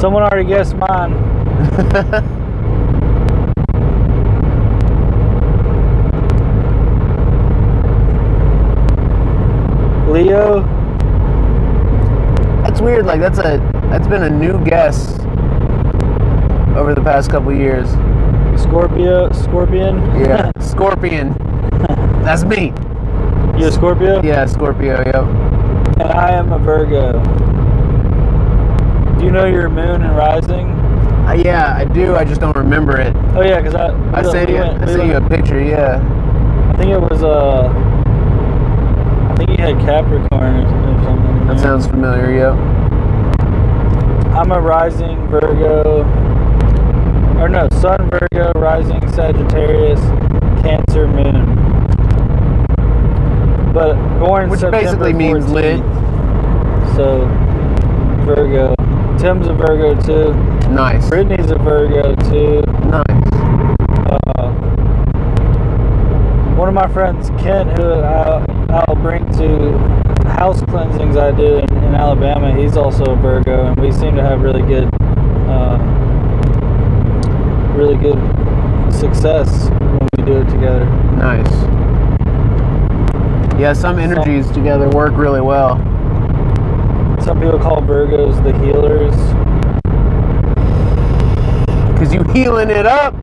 Someone already guessed mine. Leo. That's weird. Like that's been a new guess over the past couple years. Scorpion. Yeah, Scorpion. That's me. You a Scorpio? Yeah, Scorpio. Yep. And I am a Virgo. Do you know your moon and rising? Yeah, I do. I just don't remember it. Oh yeah, because I sent you a picture. Yeah. I think it was I think you had Capricorn or something. That sounds familiar. Yep. I'm a rising Virgo. Or no, Sun Virgo, rising Sagittarius, Cancer moon. But born which September basically 14th, means lit. So Virgo. Tim's a Virgo too. Nice. Brittany's a Virgo too. Nice. One of my friends, Kent, who I'll bring to house cleansings I do in Alabama, he's also a Virgo, and we seem to have really good success when we do it together. Nice. Yeah, some energies together work really well. Some people call Virgos the healers. Because you healing it up.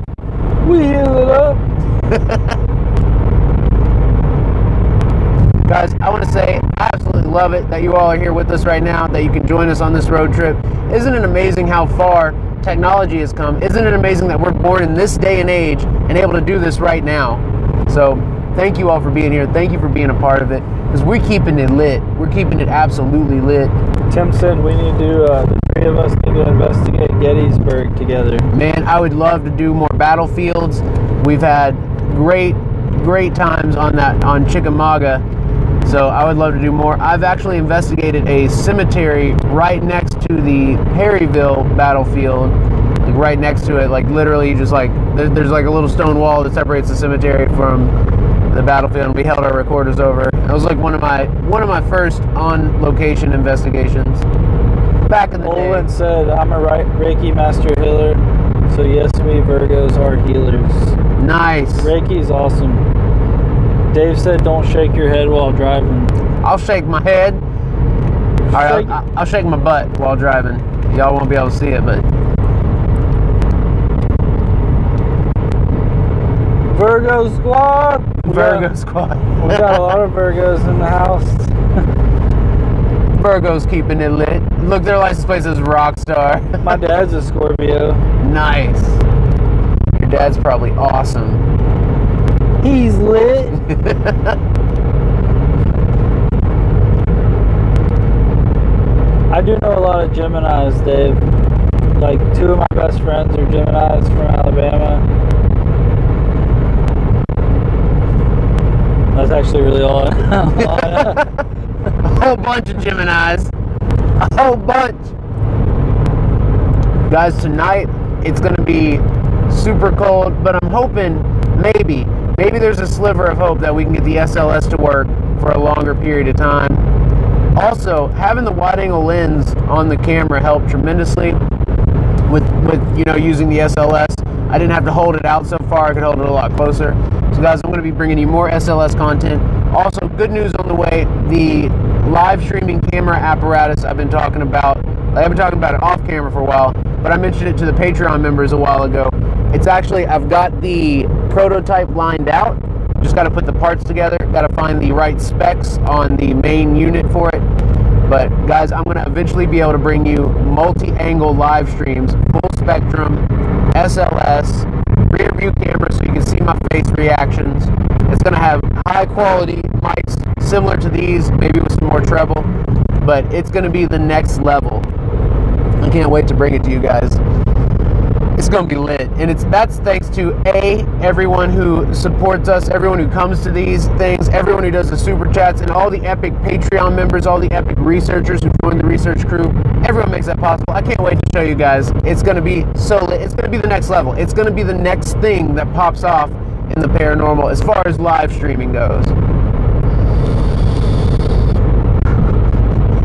We heal it up. Guys, I want to say I absolutely love it that you all are here with us right now, that you can join us on this road trip. Isn't it amazing how far technology has come? Isn't it amazing that we're born in this day and age and able to do this right now? So thank you all for being here. Thank you for being a part of it. because we're keeping it lit. We're keeping it absolutely lit. Tim said we need to do, the three of us need to investigate Gettysburg together. Man, I would love to do more battlefields. We've had great times on Chickamauga, so I would love to do more. I've actually investigated a cemetery right next to the Perryville battlefield, like right next to it, like literally just like there's like a little stone wall that separates the cemetery from the battlefield, and we held our recorders over. It was like one of my first on location investigations back in the day. Olin said, I'm a Reiki master healer, so yes, we Virgos are healers. Nice. Reiki is awesome. Dave said, don't shake your head while driving. I'll shake my head. All right, I'll shake my butt while driving. Y'all won't be able to see it, but Virgo squad. Virgo squad. We got a lot of Virgos in the house. Virgo's keeping it lit. Look, their license plate says Rockstar. My dad's a Scorpio. Nice. Your dad's probably awesome. He's lit. I do know a lot of Geminis, Dave. Like, 2 of my best friends are Geminis from Alabama. That's actually really all I know. A whole bunch of Geminis. A whole bunch. Guys, tonight it's going to be super cold, but I'm hoping maybe there's a sliver of hope that we can get the SLS to work for a longer period of time. Also, having the wide angle lens on the camera helped tremendously with using the SLS. I didn't have to hold it out so far. I could hold it a lot closer. So guys, I'm going to be bringing you more SLS content. Also, good news on the way, the live streaming camera apparatus I've been talking about. I've been talking about it off camera for a while, but I mentioned it to the Patreon members a while ago. It's actually, I've got the prototype lined out. Just got to put the parts together. Got to find the right specs on the main unit for it. But guys, I'm going to eventually be able to bring you multi-angle live streams, full spectrum, SLS, rear view camera so you can see my face reactions. It's going to have high quality mics similar to these, maybe with some more treble, but it's going to be the next level. I can't wait to bring it to you guys. It's going to be lit, and that's thanks to everyone who supports us, everyone who comes to these things, everyone who does the super chats, and all the epic Patreon members, all the epic researchers who join the research crew. Everyone makes that possible. I can't wait to show you guys. It's going to be so lit. It's going to be the next level. It's going to be the next thing that pops off in the paranormal as far as live streaming goes.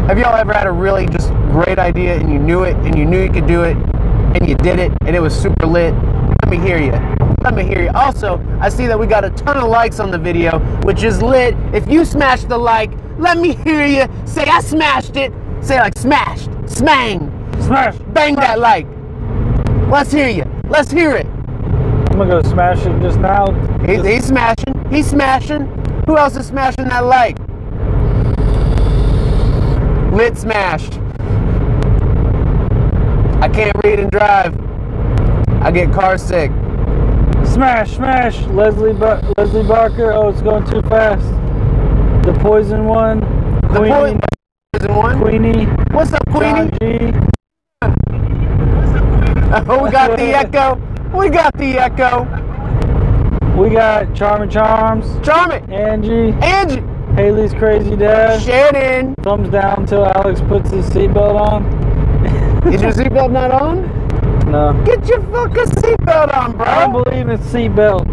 Have y'all ever had a really just great idea and you knew it and you knew you could do it and you did it and it was super lit? Let me hear you. Let me hear you. Also, I see that we got a ton of likes on the video, which is lit. If you smashed the like, let me hear you say I smashed it. Say like smashed, smang, Smash. bang that like. Let's hear you. Let's hear it. I'm gonna go smash it just now. He's smashing. He's smashing. Who else is smashing that like? Lit smashed. I can't read and drive. I get car sick. Smash, smash. Leslie Barker. Oh, it's going too fast. The poison one. Queenie. Poison one. Queenie. What's up, Queenie? John G. Oh, we got the echo. We got the echo. We got Charmin Charms. Charming. Angie. Angie. Haley's crazy dad. Shannon. Thumbs down until Alex puts his seatbelt on. Is your seatbelt not on? No. Get your fucking seatbelt on, bro. I don't believe in seatbelts.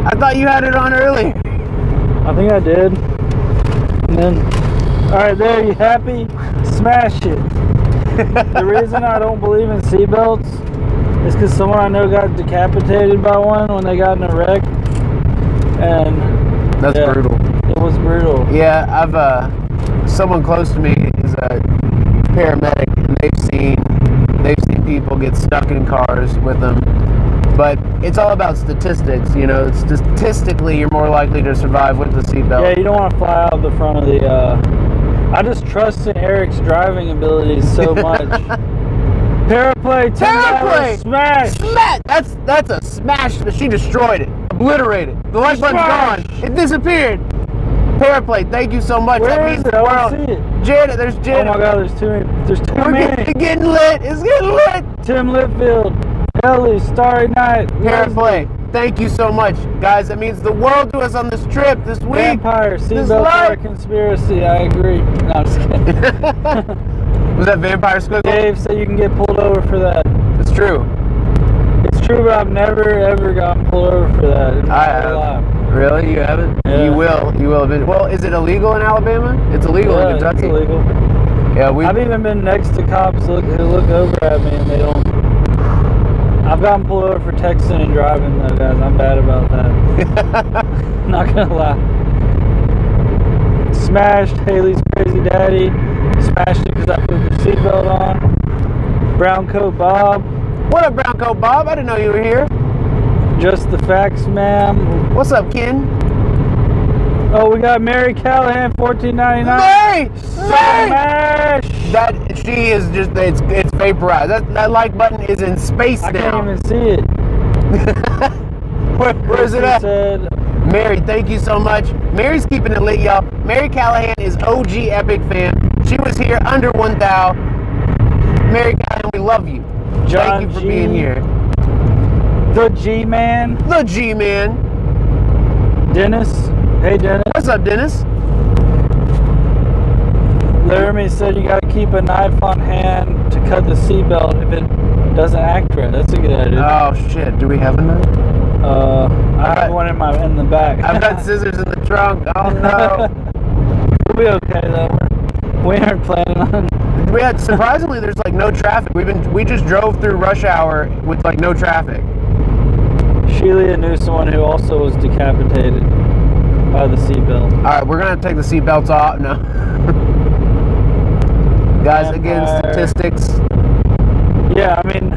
I thought you had it on earlier. I think I did. And then, alright, there, you happy? Smash it. The reason I don't believe in seatbelts is because someone I know got decapitated by one when they got in a wreck. And That's brutal. It was brutal. Yeah, I've someone close to me is a paramedic, and they've seen people get stuck in cars with them. But it's all about statistics, you know. Statistically, you're more likely to survive with the seatbelt. Yeah, you don't want to fly out the front of the. I just trust in Eric's driving abilities so much. Paraplay, Paraplay, smash. Smash. That's a smash. She destroyed it, obliterated. The light button's gone. It disappeared. Paraplay, thank you so much. Where that is means it? the I world. don't see it. Janet, there's Janet. Oh my God, there's too We're many. getting lit. It's getting lit. Tim Litfield, Ellie, Starry Night, Paraplay, thank you so much, guys. That means the world to us on this trip this week. Vampire, This seatbelt life. or conspiracy. I agree. No, I'm just kidding. Was that Vampire Squiggle? Dave said you can get pulled over for that. It's true. It's true, but I've never ever gotten pulled over for that. In I my whole have. life. Really? You haven't? Yeah. You will. You will. Well, is it illegal in Alabama? It's illegal Yeah, in Kentucky. it's illegal. Yeah, I've even been next to cops who look over at me and they don't. I've gotten pulled over for texting and driving though, guys. I'm bad about that. Not gonna lie. Smashed Haley's Crazy Daddy. Smashed it because I put the seatbelt on. Brown Coat Bob. What up, Brown Coat Bob? I didn't know you were here. Just the facts, ma'am. What's up, Ken? Oh, we got Mary Callahan, $14.99. Mary! Smash! That she is just it's vaporized. That like button is in space I now. can't even see it. Where is it at? Said, Mary, thank you so much. Mary's keeping it lit, y'all. Mary Callahan is OG Epic fan. She was here under 1 thou. Mary Callahan, we love you. John Thank you for G. being here. The G-Man. The G-Man. Dennis. Hey, Dennis. What's up, Dennis? Laramie said you got to keep a knife on hand to cut the seatbelt if it doesn't act right. That's a good idea. Oh shit! Do we have a knife? I have one in the back. I've got scissors in the trunk. Oh no. We'll be okay though. We aren't planning on. We had surprisingly, there's like no traffic. We just drove through rush hour with like no traffic. Sheila knew someone who also was decapitated by the seatbelt. All right, we're gonna take the seatbelts off. No. Guys, again, statistics. Yeah, I mean,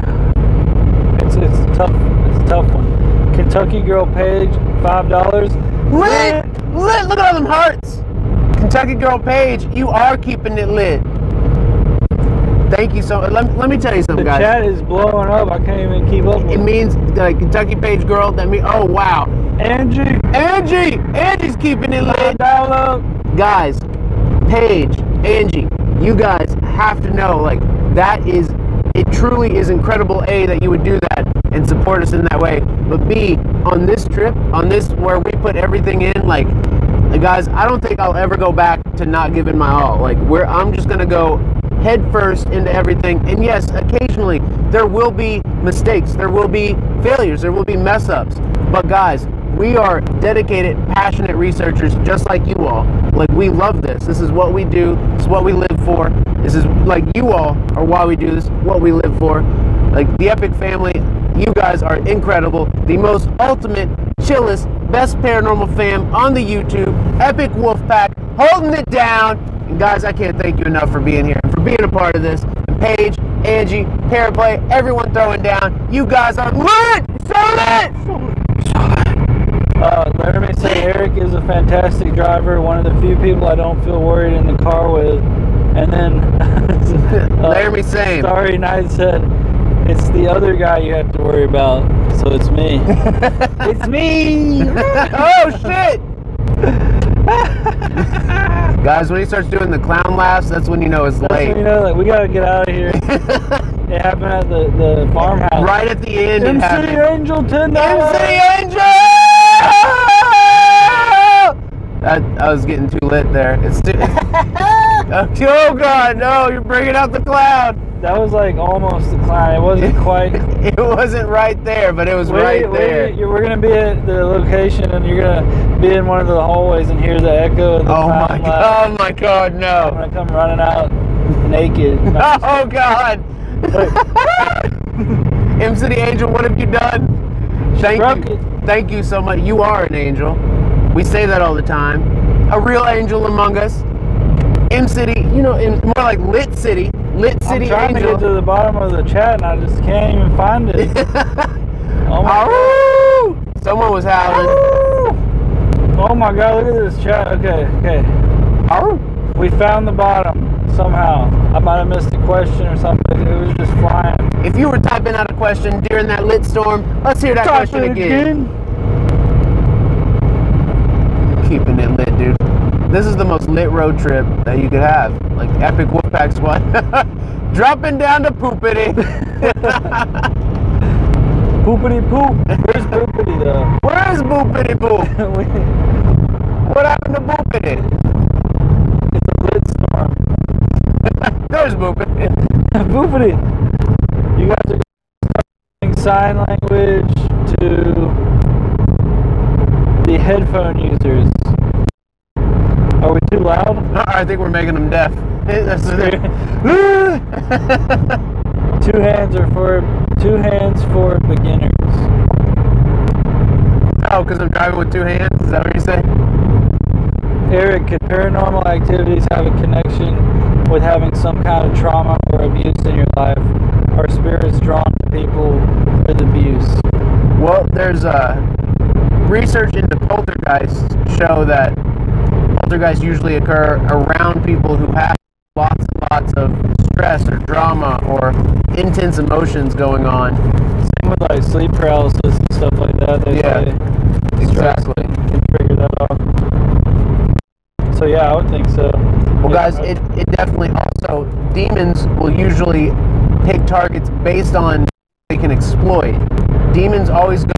it's tough. It's a tough one. Kentucky Girl Page, $5. Lit! Look at all them hearts. Kentucky Girl Page, you are keeping it lit. Thank you so much. Let me tell you something, The guys. chat is blowing up. I can't even keep up with It means like Kentucky Page Girl. That means, oh wow. Angie's keeping it lit. Dial up. Guys, Paige, Angie, you guys have to know, like, that is, it truly is incredible, A, that you would do that and support us in that way, but B, on this trip, on this, where we put everything in, like, guys, I don't think I'll ever go back to not giving my all. Like, I'm just gonna go head first into everything, and yes, occasionally, there will be mistakes, there will be failures, there will be mess-ups, but guys, we are dedicated, passionate researchers just like you all. Like, we love this. This is what we do. This is what we live for. This is, like, you all are why we do this, what we live for. Like, the Epic family, you guys are incredible. The most ultimate, chillest, best paranormal fam on the YouTube. Epic Wolfpack, holding it down. And guys, I can't thank you enough for being here, for being a part of this. And Paige, Angie, Paraplay, everyone throwing down. You guys are lit! So lit! Laramie said Eric is a fantastic driver, one of the few people I don't feel worried in the car with. And then Laramie same. Starry Night said, it's the other guy you have to worry about, so it's me. It's me! Oh shit! Guys, when he starts doing the clown laughs, that's when you know it's That's late. when you know that we gotta get out of here. It happened at the farmhouse. Right at the end, it MC happened. Angel, $10. MC Angel! I was getting too lit there. It's too, oh god, no! You're bringing out the cloud. That was like almost the clown. It wasn't quite. It wasn't right there, but it was right there. We're gonna be at the location, and you're gonna be in one of the hallways and hear the echo of the clown laugh. Oh my god, I'm no! gonna come running out naked. Oh god! MC the Angel, what have you done? Thank you so much. You are an angel. We say that all the time. A real angel among us. M-City, you know, more like Lit City. Lit City Angel. I'm trying to get to the bottom of the chat, and I just can't even find it. Oh my god. Someone was howling. Oh my god, look at this chat. Okay. We found the bottom somehow. I might have missed a question or something. It was just flying. If you were typing out a question during that lit storm, let's hear that question again. Keeping it lit, dude. This is the most lit road trip that you could have. Like epic Wolfpack squad. Dropping down to Poopity. Poopity poop. Where's Poopity though? Where is Poopity Poop? What happened to Poopity? It's a lit storm. There's Poopity. Poopity. You guys are using sign language to the headphone users. Are we too loud? I think we're making them deaf. That's the thing. Two hands for beginners. Oh, because I'm driving with two hands? Is that what you say? Eric, could paranormal activities have a connection with having some kind of trauma or abuse in your life? Are spirits drawn to people with abuse? Well, there's research into poltergeists show that poltergeists usually occur around people who have lots and lots of stress or drama or intense emotions going on. Same with like sleep paralysis and stuff like that. They say exactly. Can trigger that off. So yeah, I would think so. Well, Yeah, guys, it definitely also, demons will usually pick targets based on they can exploit. Demons always go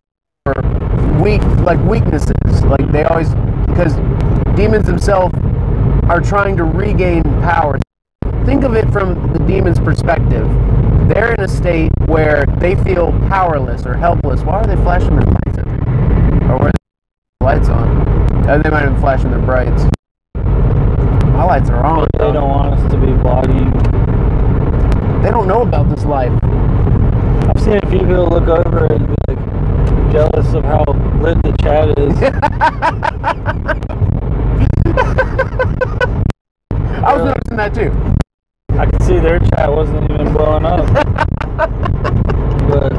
for weaknesses. Like they always, because demons themselves are trying to regain power. Think of it from the demon's perspective. They're in a state where they feel powerless or helpless. Why are they flashing their lights at me? Or where are the lights on? Oh, they might have been flashing their brights. My lights are on. They don't want us to be vlogging. They don't know about this life. I've seen a few people look over and be like jealous of how lit the chat is. I was noticing that too. I could see their chat wasn't even blowing up. But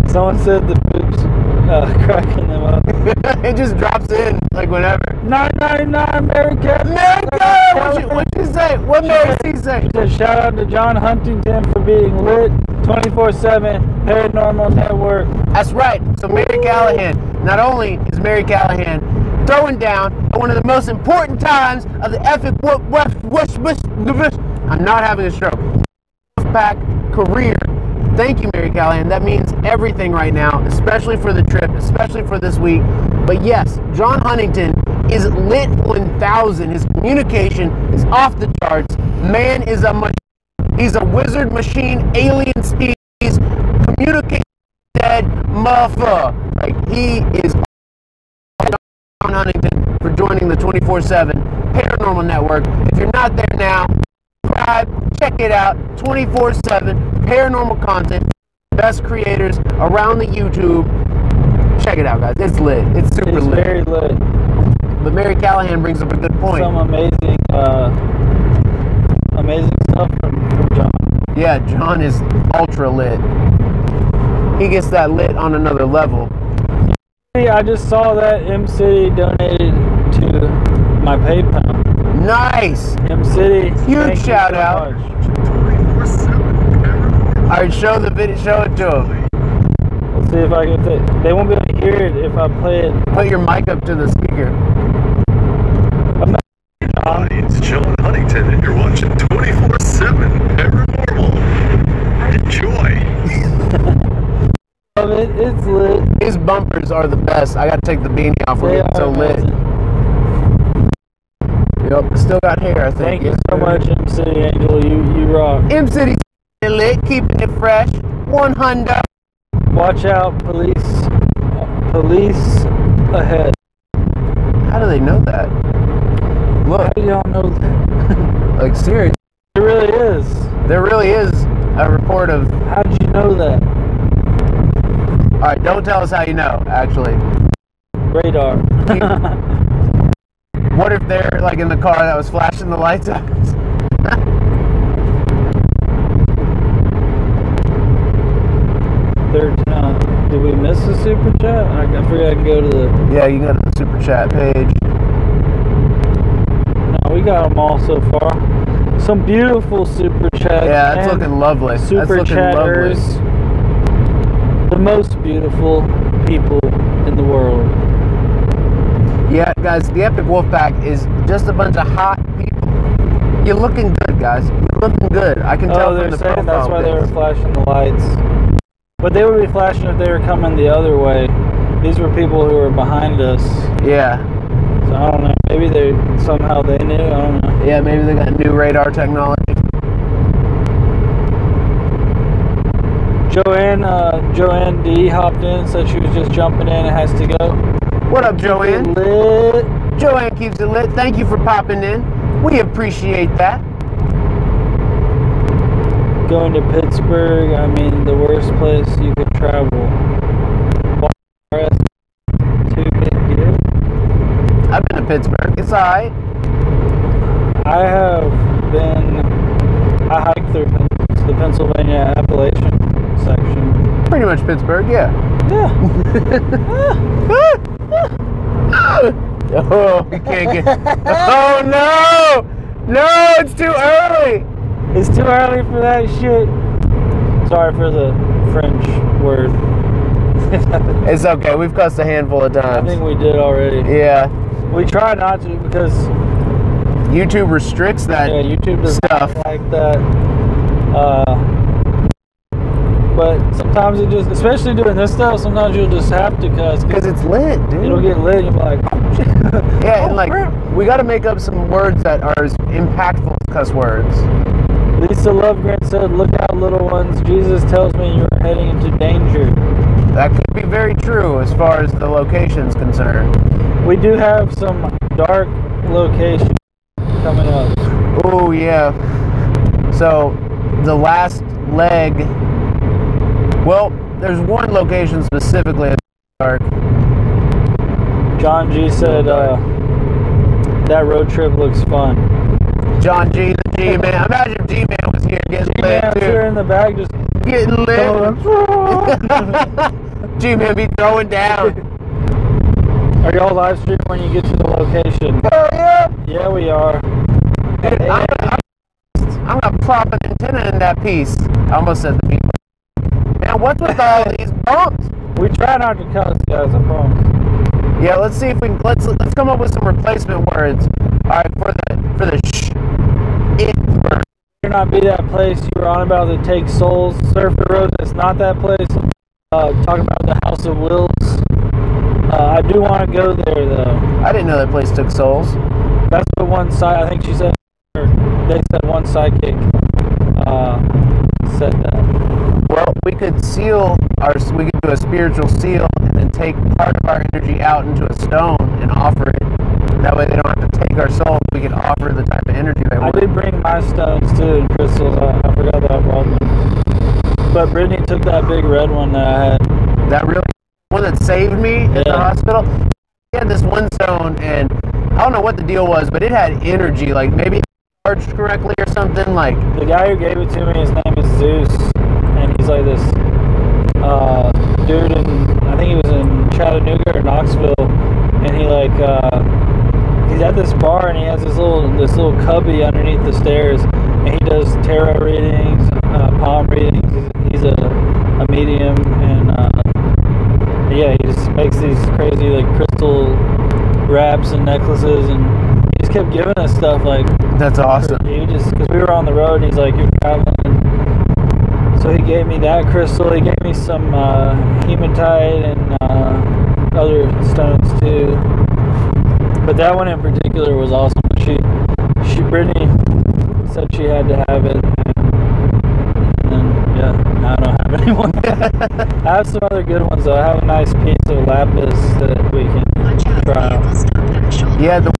someone said the poops cracking them up. It just drops in like whenever. 999 Mary Cat. Mary Cat! What'd you say? What Mary C say? She said, shout out to John Huntington for being lit 24/7 Paranormal Network. That's right. So Mary Callahan. Not only is Mary Callahan throwing down at one of the most important times of the epic I'm not having a stroke. Pack career. Thank you, Mary Callahan. That means everything right now, especially for the trip, especially for this week. But yes, John Huntington is lit 1000. His communication is off the charts. Man is a machine. He's a wizard machine, alien species, communicating dead motherfucker. Like, he is John Huntington for joining the 24/7 Paranormal Network. If you're not there now, subscribe, check it out. 24/7 paranormal content, best creators around the YouTube. Check it out, guys. It's lit. It's super It's lit. very lit. But Mary Callahan brings up a good point. Some amazing stuff from John. Yeah, John is ultra lit. He gets that lit on another level. I just saw that M City donated to my PayPal. Nice. M City, Huge shout out. Alright, show the video. Show it to them. Let's see if I can. They won't be able to hear it if I play it. Put your mic up to the speaker. Hi, it's John Huntington, and you're watching 24/7 Paranormal. Enjoy. Love it. It's lit. His bumpers are the best. I gotta take the beanie off. We're getting so lit. Yep, still got hair, I think. Thank you so much, M City Angel. You rock. M City lit, keeping it fresh. 100. Watch out, police ahead. How do they know that? Look, How do y'all know that? like seriously, It really is. there really is a report of. How did you know that? All right, don't tell us how you know. Actually, Radar. what if they're like in the car that was flashing the lights at us? Third time. Did we miss the super chat? I forgot to go to the. Yeah, you can go to the super chat page. No, we got them all so far. Some beautiful super chats. Yeah, that's and looking lovely. Super That's looking chatters. lovely. The most beautiful people the world. Yeah, guys, the Epic Wolfpack is just a bunch of hot people. You're looking good, guys. You're looking good. I can tell they're from the saying profile that's why they were pics. flashing the lights. But they would be flashing if they were coming the other way. These were people who were behind us. Yeah. So I don't know. Maybe they somehow they knew. I don't know. Yeah, maybe they got new radar technology. Joanne D hopped in, said she was just jumping in and has to go. What up, Joanne? Lit. Joanne keeps it lit. Thank you for popping in. We appreciate that. Going to Pittsburgh, I mean, the worst place you could travel. Too big deal. I've been to Pittsburgh. It's alright. I hiked through the Pennsylvania Appalachian section. Pretty much Pittsburgh, yeah. Yeah. Oh, you can't get. Oh no! No, it's too early. It's too early for that shit. Sorry for the French word. It's okay. We've cussed a handful of I times. think we did already. Yeah. We try not to because YouTube restricts that YouTube does stuff. not like that. But sometimes it just, especially doing this stuff, sometimes you'll just have to cuss. Because it's lit, dude. It'll get lit and you'll be like, oh shit. Yeah, and Oh, like, crap. we got to make up some words that are as impactful as cuss words. Lisa Lovegren said, look out, little ones. Jesus tells me you're heading into danger. That could be very true as far as the location's concerned. We do have some dark locations coming up. Oh, yeah. So, the last leg. Well, there's one location specifically that's dark. John G said, that road trip looks fun. John G, the G-Man. Imagine if G-Man was here getting lit, G-Man's here too. in the back just Getting lit. G-Man be throwing down. Are y'all live streaming when you get to the location? Oh, yeah. Yeah, we are. Dude, I'm gonna plop an antenna in that piece. I almost said the people. Man, what's with all these bumps? We try not to cuss, guys, I promise. Yeah, let's see if we can, let's come up with some replacement words. All right, for the it word. Better not be that place you were on about that takes souls. Surfer Road, it's not that place. Talking about the House of Wills. I do want to go there though. I didn't know that place took souls. That's the one side. I think she said. Or they said one sidekick said that. Well, we could we could do a spiritual seal and then take part of our energy out into a stone and offer it. That way they don't have to take our soul. We can offer the type of energy they I want. did bring my stones too and crystals. I forgot that I brought them. But Brittany took that big red one that I had. That really one that saved me at the hospital. He had this one stone, and I don't know what the deal was, but it had energy. Like maybe it charged correctly or something. Like The guy who gave it to me, his name is Zeus, and he's like this dude in, I think he was in Chattanooga or Knoxville, and he like he's at this bar and he has this little cubby underneath the stairs, and he does tarot readings, palm readings. He's a medium, and yeah, he just makes these crazy like crystal wraps and necklaces, and he just kept giving us stuff like. that's awesome. He just, because we were on the road, and he's like, you're traveling. So he gave me that crystal. He gave me some hematite and other stones too. But that one in particular was awesome. Brittany said she had to have it. And yeah, now I don't have anyone. I have some other good ones though. I have a nice piece of lapis that we can try out. Yeah, the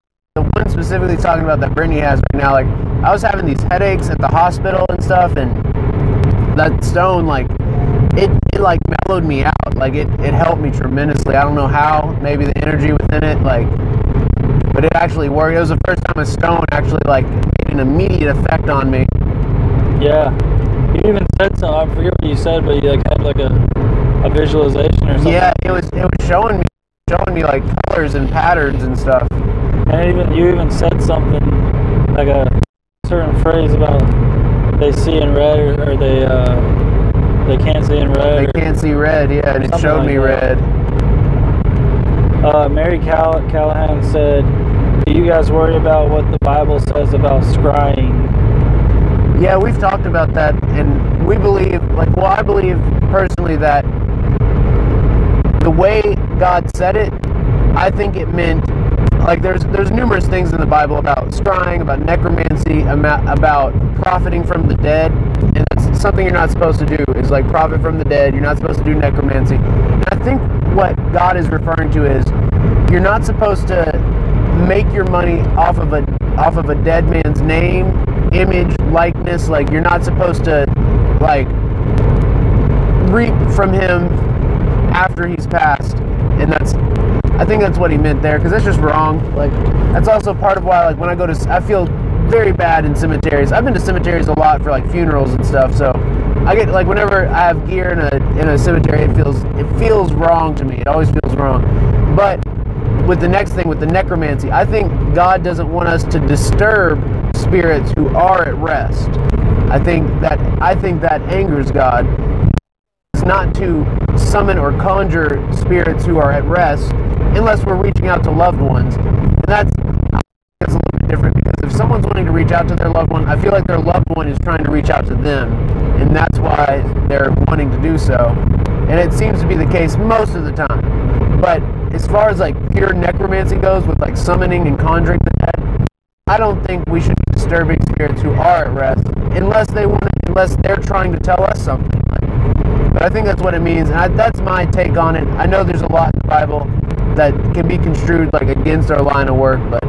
one specifically talking about that Brittany has right now. Like I was having these headaches at the hospital and stuff, and that stone, like it like mellowed me out. Like it helped me tremendously. I don't know how. Maybe the energy within it, like. But it actually worked. It was the first time a stone actually like made an immediate effect on me. Yeah, you even said something. I forget what you said, but you like had like a visualization or something. Yeah, it was showing me like colors and patterns and stuff. And you even said something like a certain phrase about they see in red or they can't see in red. They can't see red, yeah, and it something showed like me that. red. Mary Callahan said, do you guys worry about what the Bible says about scrying? Yeah, we've talked about that, and we believe, I believe personally that the way God said it, I think it meant, there's numerous things in the Bible about scrying, about necromancy, about profiting from the dead, and that's something you're not supposed to do, is profit from the dead. You're not supposed to do necromancy. And I think what God is referring to is, you're not supposed to make your money off of a dead man's name, image, likeness. You're not supposed to reap from him after he's passed. And I think that's what he meant there, because that's just wrong. That's also part of why when I go to, I feel very bad in cemeteries. I've been to cemeteries a lot for funerals and stuff, so I get whenever I have gear in a cemetery, it feels wrong to me. It always feels wrong. But with the next thing, with the necromancy, I think God doesn't want us to disturb spirits who are at rest. I think that angers God. It's not to summon or conjure spirits who are at rest unless we're reaching out to loved ones. And that's a little bit different, because if someone's wanting to reach out to their loved one, I feel like their loved one is trying to reach out to them, and that's why they're wanting to do so. And it seems to be the case most of the time. But as far as pure necromancy goes, with summoning and conjuring the dead, I don't think we should be disturbing spirits who are at rest unless they're trying to tell us something. But I think that's what it means, and that's my take on it. I know there's a lot in the Bible that can be construed against our line of work, but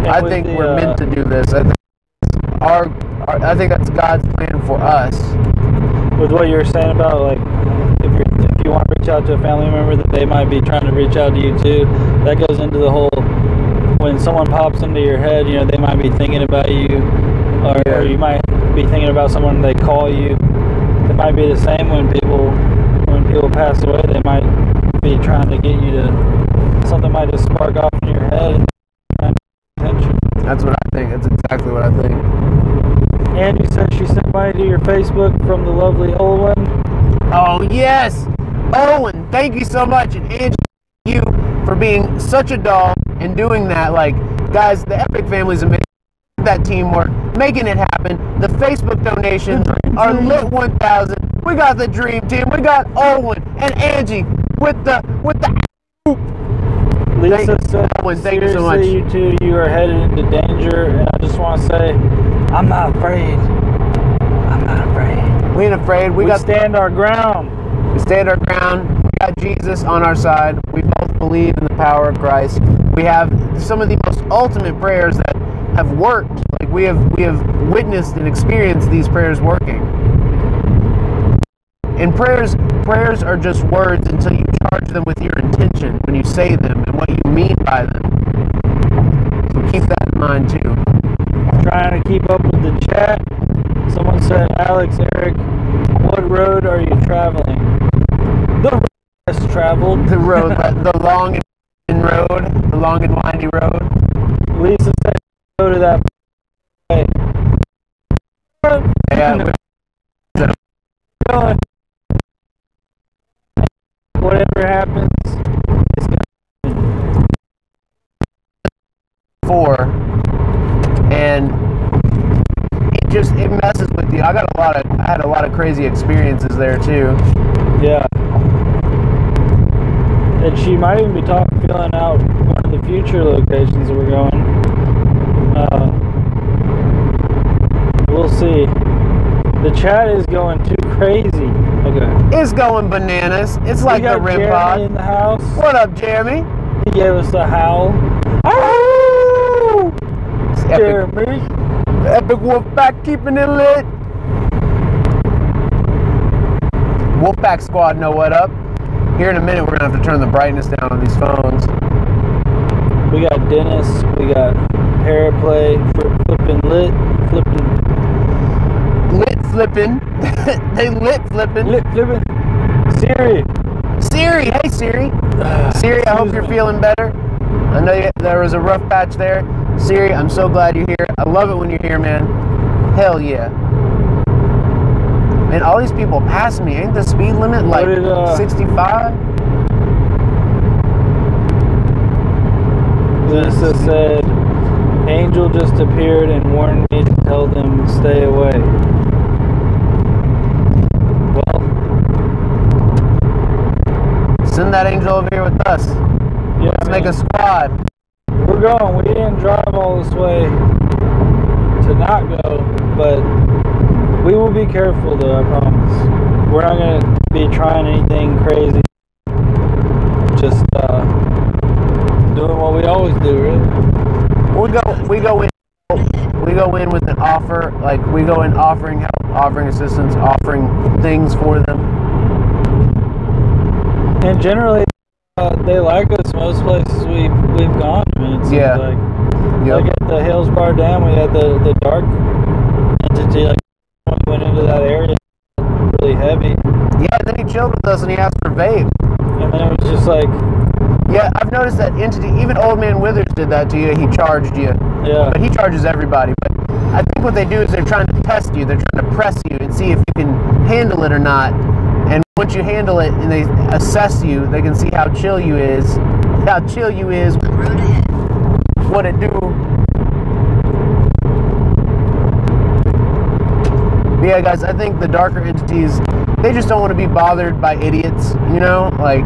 I think we're meant to do this. I think that's God's plan for us. With what you were saying about if you want to reach out to a family member, that they might be trying to reach out to you too. That goes into the whole, when someone pops into your head, they might be thinking about you, or you might be thinking about someone, they call you. It might be the same when people pass away. They might be trying to get you to, something might just spark off in your head and attention. That's what I think. That's exactly what I think. Angie said she sent money to your Facebook from the lovely Owen. Oh, yes! Owen, thank you so much. And Angie, thank you for being such a doll and doing that. Guys, the Epic family's amazing. That teamwork, making it happen. The Facebook donations are lit 1,000. We got the dream team. We got Owen and Angie with the Lisa said, Owen, thank you so much. You two, you are headed into danger, and I just want to say, I'm not afraid. I'm not afraid. We ain't afraid. We stand our ground. We stand our ground. We got Jesus on our side. We both believe in the power of Christ. We have some of the most ultimate prayers that have worked. We have witnessed and experienced these prayers working. And prayers are just words until you charge them with your intention when you say them and what you mean by them. So keep that in mind too. Trying to keep up with the chat. Someone said, Alex, Eric, what road are you traveling? The road less traveled. The road, the long and windy road. Lisa said, go to that way. Yeah. Whatever happens, it's gonna and it messes with you. I had a lot of crazy experiences there too. Yeah. And she might even be feeling out one of the future locations that we're going. We'll see. The chat is going too crazy. Okay. It's going bananas. It's like the REM Jeremy pod. In the house. What up, Jeremy? He gave us a howl. Oh! Jeremy. Epic Wolfpack keeping it lit. Wolfpack squad know what up. Here in a minute, we're gonna have to turn the brightness down on these phones. We got Dennis. We got Paraplay. Flipping. They lit flipping. Siri, hey Siri. Siri, I hope you're feeling better. I know there was a rough patch there. Siri, I'm so glad you're here. I love it when you're here, man. Hell yeah. Man, all these people passing me. Ain't the speed limit 65? Lisa said, Angel just appeared and warned me to tell them to stay away. Well, send that angel over here with us. yeah, Let's make a squad. we're going. We didn't drive all this way to not go, but we will be careful though, I promise. We're not going to be trying anything crazy. Just doing what we always do, really. We go in with an offer, like we go in offering help, offering assistance, offering things for them. And generally, they like us most places we've gone. I mean, it seems like. Yep. Like at the Hillsbar Dam, we had the dark entity. Like when we went into that area, really heavy. Yeah, then he chilled with us and he asked for vape. And then it was just like, yeah, I've noticed that entity, even Old Man Withers did that to you. He charged you. yeah, But he charges everybody. But I think what they do is they're trying to test you. They're trying to press you and see if you can handle it or not. And once you handle it and they assess you, they can see how chill you is. How chill you is. What it do. But yeah, guys, I think the darker entities, they just don't want to be bothered by idiots, you know? Like,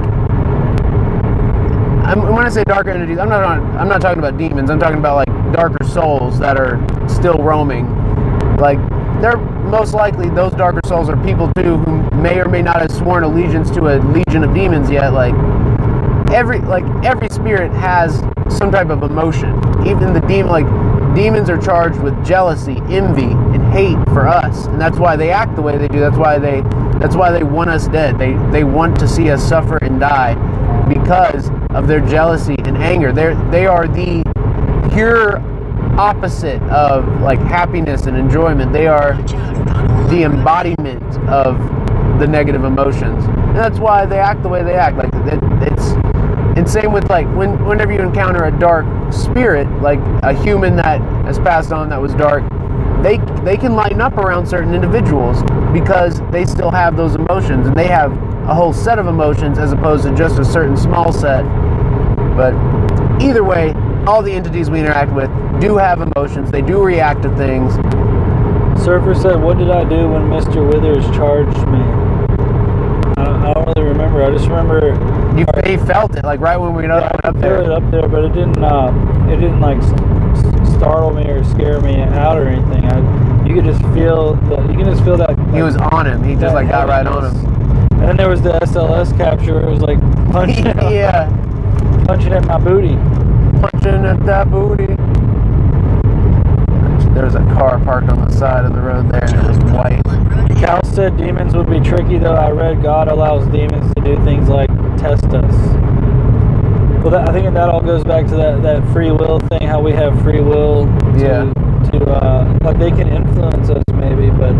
when I say darker entities, I'm not talking about demons. I'm talking about like darker souls that are still roaming. Like, they're most likely, those darker souls are people too who may or may not have sworn allegiance to a legion of demons yet. Like every spirit has some type of emotion. Even the demons are charged with jealousy, envy, and hate for us, and that's why they act the way they do. That's why they want us dead. They want to see us suffer and die because of their jealousy and anger. They are the pure opposite of like happiness and enjoyment. They are the embodiment of the negative emotions, and that's why they act the way they act. Like it's and same with like whenever you encounter a dark spirit, like a human that has passed on that was dark, they can lighten up around certain individuals because they still have those emotions, and they have a whole set of emotions as opposed to just a certain small set. But either way, all the entities we interact with do have emotions. They do react to things. Surfer said, what did I do when Mr. Withers charged me? I don't really remember. I just remember He felt it, like right when we went up there. It up there, but it didn't like startle me or scare me out or anything. You could just feel that. Like, he was on him. He just like got right on him. And then there was the SLS capture where it was like punching. Yeah. Punching at my booty. Punching at that booty. There's a car parked on the side of the road there, and it was white. Cal said demons would be tricky, though. I read God allows demons to do things like test us. Well, I think that all goes back to that free will thing, how we have free will to like they can influence us maybe, but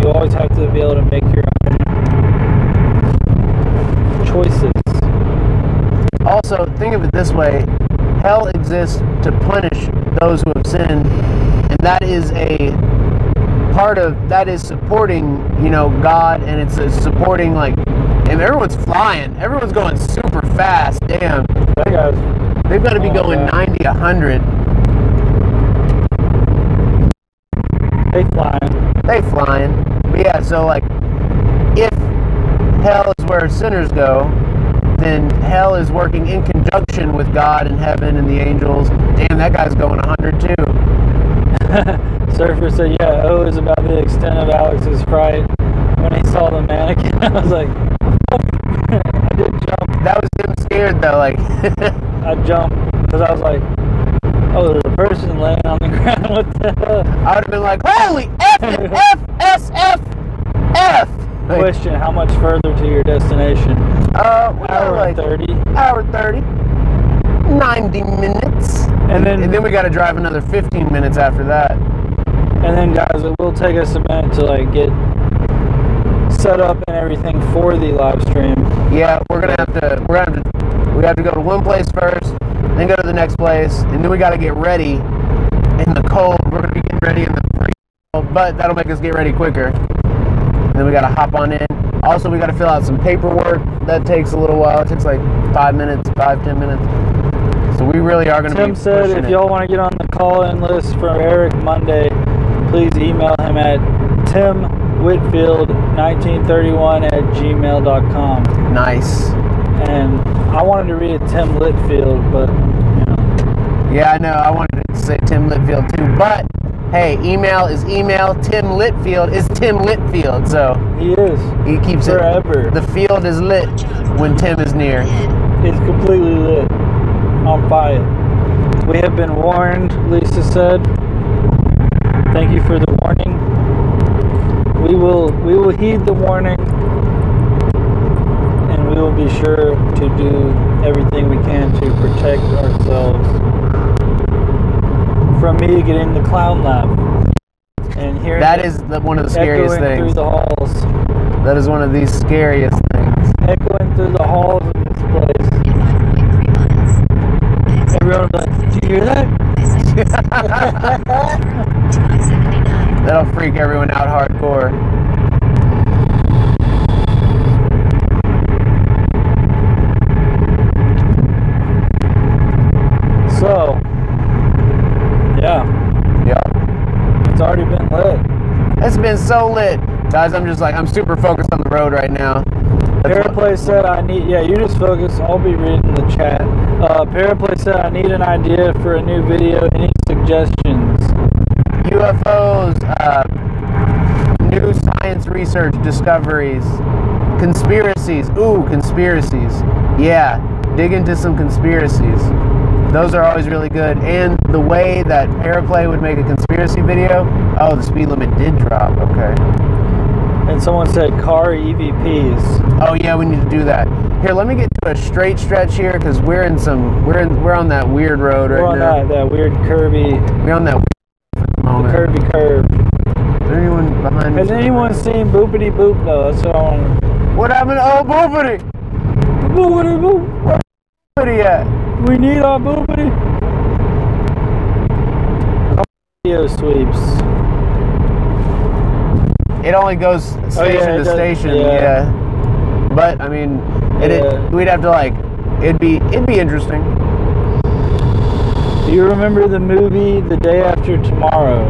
you always have to be able to make your own choices. Also, think of it this way. Hell exists to punish those who have sinned, and that is a part of that is supporting, God, and it's supporting and everyone's flying, everyone's going super fast. Damn, they've got to be going 90, 100. They flying. But yeah, so if hell is where sinners go, then hell is working in conjunction with God and heaven and the angels. Damn, that guy's going 100 too. Surfer said, yeah, O is about the extent of Alex's fright when he saw the mannequin. I was like, I did jump. That was him scared though, I jumped because I was like, oh, there's a person laying on the ground. What the hell? I would have been like, holy F and F, S, F, F. Question, how much further to your destination? Hour 30. Hour 30. 90 minutes. And then we got to drive another 15 minutes after that. And then, guys, it will take us a minute to get set up and everything for the live stream. Yeah, we have to go to one place first, then go to the next place, and then we got to get ready in the cold. We're going to be getting ready in the free cold, but that'll make us get ready quicker. then we got to hop on in. Also, we got to fill out some paperwork. That takes a little while. It takes like 5 minutes, 5-10 minutes. So we really are going to be Tim said if y'all want to get on the call-in list for Eric Monday, please email him at timwhitfield1931@gmail.com. Nice. And I wanted to read it Tim Litfield, but you know. Yeah, I know. I wanted to say Tim Litfield too, but hey, email is email. Tim Litfield is Tim Litfield. So He is. he keeps Forever. it. The field is lit when Tim is near. It's completely lit. On fire. We have been warned, Lisa said. Thank you for the warning. We will heed the warning, and we will be sure to do everything we can to protect ourselves from me getting the clown laugh and hearing That is one of the scariest echoing things. through the halls. That is one of the scariest things. Echoing through the halls of this place. Everyone will be like, "Do you hear that?" That'll freak everyone out hardcore. So, yeah, it's already been lit. It's been so lit. Guys, I'm super focused on the road right now. Paraplay said you just focus. I'll be reading the chat. Paraplay said I need an idea for a new video. Any suggestions? UFOs, new science research discoveries, conspiracies. Ooh, conspiracies. Yeah, dig into some conspiracies. Those are always really good. And the way that Paraplay would make a conspiracy video, oh, the speed limit did drop. Okay. And someone said car EVPs. Oh yeah, we need to do that. Here, let me get to a straight stretch here because we're on that weird road right now. We're on that weird curvy. We're on that weird moment. The curvy curve. Is there anyone behind me? Has anyone seen Boopity Boop though? That's what I want. What happened to old Boopity? Boopity Boop. Where's Boopity at? We need our Boopity. Video sweeps. It only goes station to station, yeah. But I mean, we'd have to it'd be interesting. Do you remember the movie The Day After Tomorrow?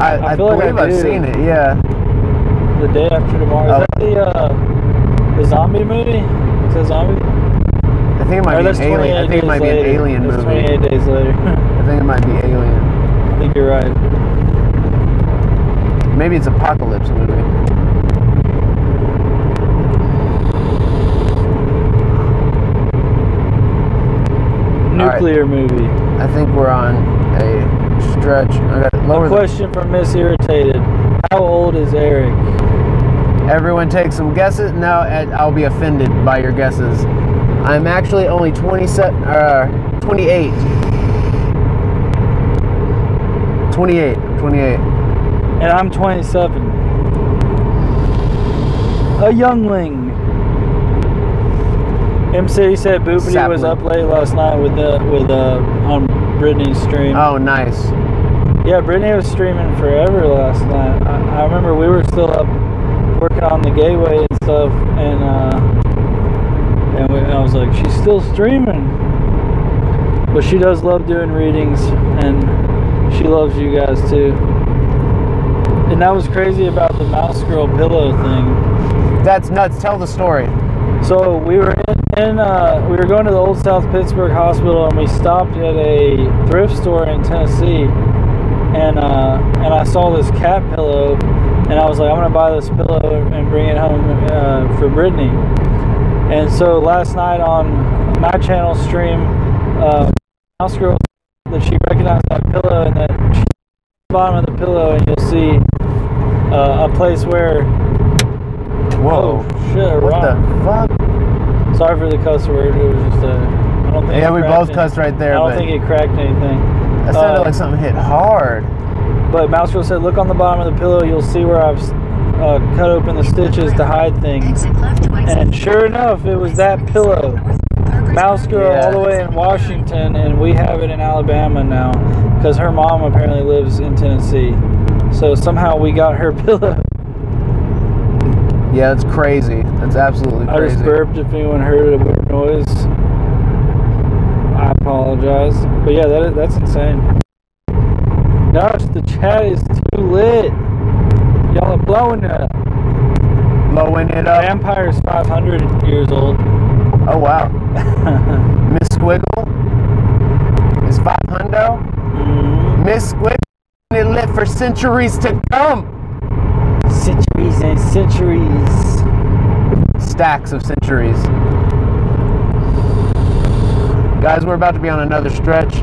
I believe I've seen it, yeah. The Day After Tomorrow. Is that the zombie movie? Is that zombie? I think it might be an alien. I think it might be an alien movie. 28 days later. I think it might be alien. I think you're right. Maybe it's Apocalypse movie. Nuclear movie. I think we're on a stretch. I got lower. A question from Miss Irritated. How old is Eric? Everyone take some guesses. No, I'll be offended by your guesses. I'm actually only 28. 28. I'm 28. And I'm 27. A youngling. M City said Boopity was up late last night on Brittany's stream. Oh, nice. Yeah, Brittany was streaming forever last night. I remember we were still up working on the gateway and stuff, and I was like, she's still streaming. But she does love doing readings, and she loves you guys too. And that was crazy about the mouse girl pillow thing. That's nuts. Tell the story. So we were we were going to the Old South Pittsburgh Hospital, and we stopped at a thrift store in Tennessee, and I saw this cat pillow, and I was like, I'm gonna buy this pillow and bring it home for Brittany. And so last night on my channel stream, mouse girl that she recognized that pillow, and that she at the bottom of the pillow, and you'll see a place where. Whoa! Oh, shit! What the fuck? Sorry for the cuss word. It was just I don't think. Yeah, we both cussed right there. I don't think it cracked anything. That sounded like something hit hard. But Mouse Girl said, look on the bottom of the pillow. You'll see where I've cut open the stitches to hide things. And sure enough, it was that pillow. Mouse Girl all the way in Washington, and we have it in Alabama now because her mom apparently lives in Tennessee. So somehow we got her pillow. Yeah, that's crazy. That's absolutely I crazy. just burped. If anyone heard a weird noise, I apologize. But yeah, that's insane. Gosh, the chat is too lit. Y'all are blowing it up. Blowing it up. Vampire's 500 years old. Oh, wow. Miss Squiggle is 500. Miss Squiggle it lit for centuries to come. Centuries and centuries. Stacks of centuries. Guys, we're about to be on another stretch.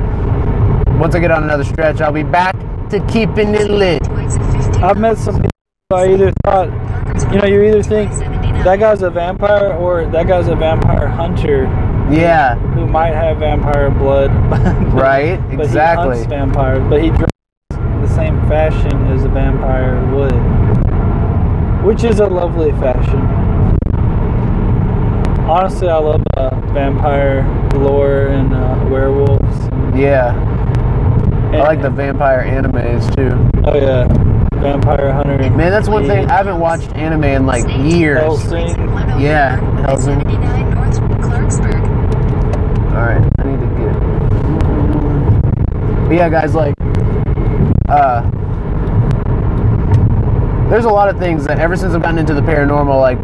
Once I get on another stretch, I'll be back to keeping it lit. I've met some people I either thought, you know, you either think that guy's a vampire or that guy's a vampire hunter. Yeah. Who might have vampire blood. Right, exactly. But he hunts vampires, but he dresses the same fashion as a vampire would. Which is a lovely fashion. Honestly, I love vampire lore and werewolves. Yeah. I like the vampire animes too. Oh yeah. Vampire Hunter. Man, that's one thing. I haven't watched anime in like years. Hellsing. Yeah, Hellsing. Alright, I need to get... But yeah, guys, like... there's a lot of things that ever since I've gotten into the paranormal, like...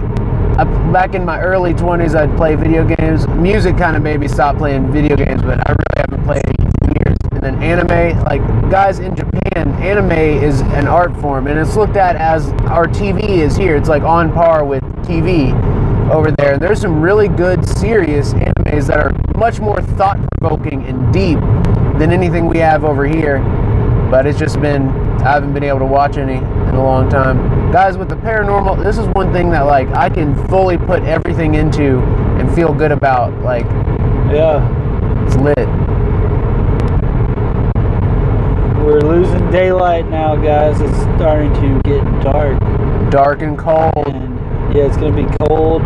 back in my early 20s, I'd play video games. Music kind of made me stop playing video games, but I really haven't played in years. And then anime, like, guys, in Japan, anime is an art form, and it's looked at as our TV is here. It's like on par with TV over there. There's some really good, serious animes that are much more thought-provoking and deep than anything we have over here. But it's just been, I haven't been able to watch any in a long time. Guys, with the paranormal, this is one thing that, like, I can fully put everything into and feel good about. Like, yeah, it's lit. We're losing daylight now, guys. It's starting to get dark. Dark and cold. And yeah, it's going to be cold.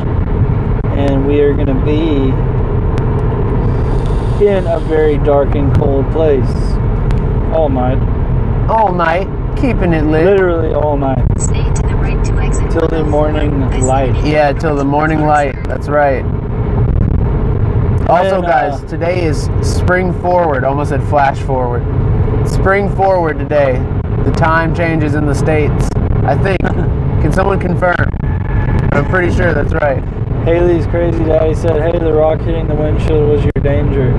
And we are going to be in a very dark and cold place. All night. All night. Keeping it lit. Literally all night. Stay to the right to exit. Till the morning light. Yeah, till the morning light. That's right. Also, guys, today is spring forward. Almost said flash forward. Spring forward today. The time changes in the States. I think. Can someone confirm? I'm pretty sure that's right. Haley's crazy daddy said, hey, the rock hitting the windshield was your danger.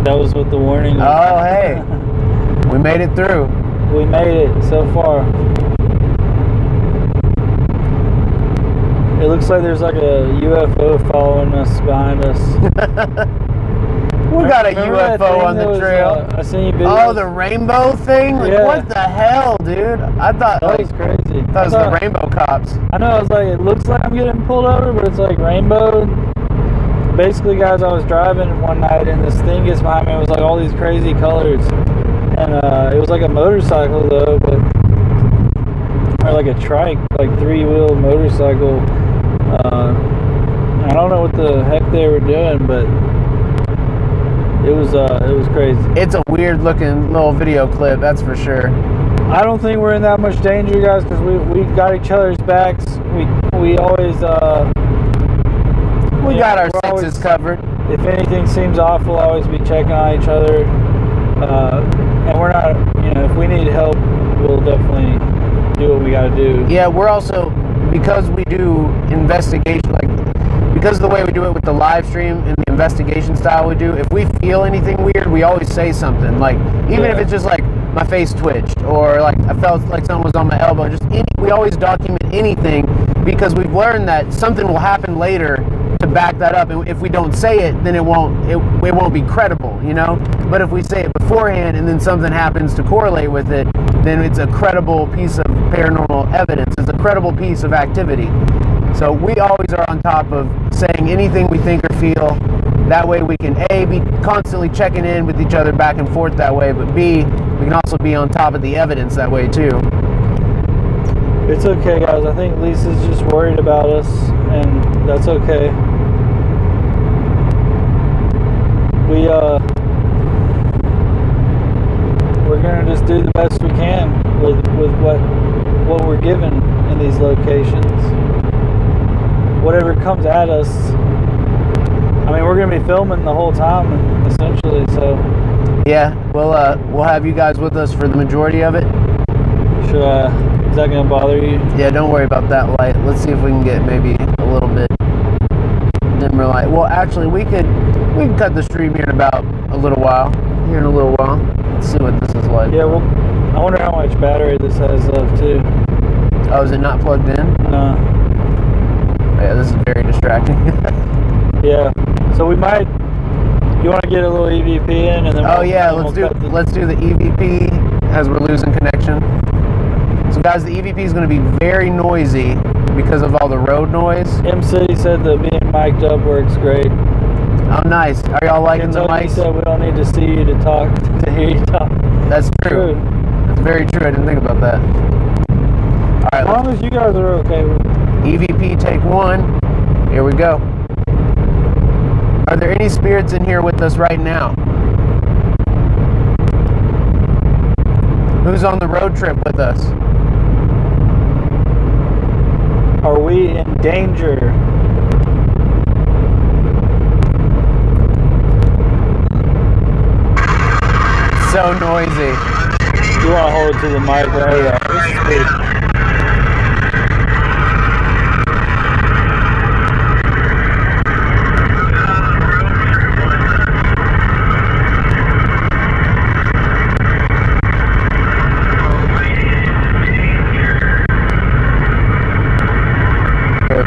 That was what the warning was. Oh, hey. We made it through. We made it so far. It looks like there's like a UFO following us behind us. We got a UFO on the trail. I seen you videos. Oh, the rainbow thing? Like, Yeah. what the hell, dude? I thought That was crazy. it was the rainbow cops. I know, I was like, it looks like I'm getting pulled over, but it's like rainbow. Basically, guys, I was driving one night and this thing gets behind me. It was like all these crazy colors. And it was like a motorcycle though, but or like a trike, like 3-wheel motorcycle. I don't know what the heck they were doing, but it was crazy. It's a weird looking little video clip, that's for sure. I don't think we're in that much danger, guys, because we got each other's backs. We always We got our senses covered. If anything seems off, we'll always be checking on each other. And we're not, you know, if we need help, we'll definitely do what we got to do. Yeah, we're also, because we do investigation, like, because of the way we do it with the live stream and the investigation style we do, if we feel anything weird, we always say something. Like, even if it's just like my face twitched or like I felt like something was on my elbow, we always document anything because we've learned that something will happen later to back that up. And if we don't say it, then it won't be credible, you know? But if we say it beforehand and then something happens to correlate with it, then it's a credible piece of paranormal evidence. It's a credible piece of activity. So we always are on top of saying anything we think or feel. That way we can A, be constantly checking in with each other back and forth that way, but B, we can also be on top of the evidence that way too. It's okay, guys. I think Lisa's just worried about us, and that's okay. We're gonna just do the best we can with what we're given in these locations. whatever comes at us. I mean, we're gonna be filming the whole time, essentially. So Yeah, we'll have you guys with us for the majority of it. should is that gonna bother you? Yeah, don't worry about that light. Let's see if we can get maybe a little bit dimmer light. Well, actually, we can cut the stream here in about a little while. Here in a little while. Let's see what this is like. Yeah. Well, I wonder how much battery this has left too. Oh, is it not plugged in? No. Yeah, this is very distracting. Yeah. So we might. You want to get a little EVP in, and then. Oh yeah, let's do the EVP as we're losing connection. So guys, the EVP is going to be very noisy because of all the road noise. M City said that being mic'd up works great. Oh, nice. Are y'all liking the Kentucky mics? said we don't need to see you to talk to hear you talk. That's true. That's very true. I didn't think about that. All right. As long as you guys are okay with it. EVP take 1. Here we go. Are there any spirits in here with us right now? Who's on the road trip with us? Are we in danger? So noisy. You want to hold it to the mic right here. This is good.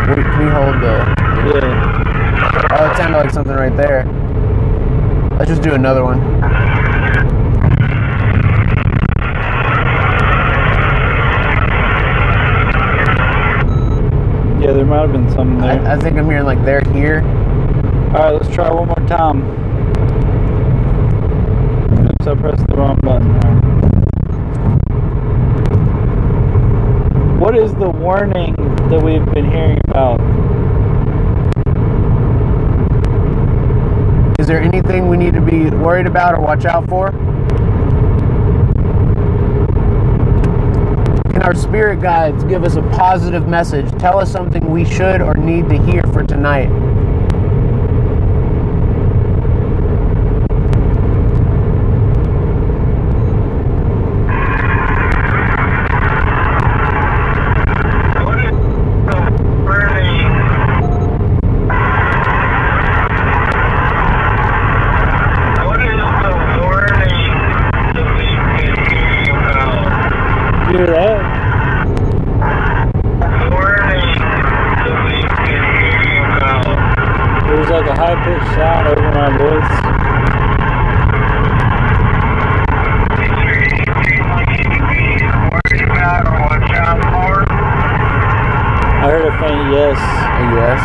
Can we hold the... Yeah. Oh, it sounded like something right there. Let's just do another one. Yeah, there might have been something there. I think I'm hearing like they're here. Alright, let's try one more time. Oops, I pressed the wrong button there. What is the warning that we've been hearing about? Is there anything we need to be worried about or watch out for? Can our spirit guides give us a positive message? Tell us something we should or need to hear for tonight. You hear that? There's like a high-pitched sound over my voice. I heard a faint yes. A yes.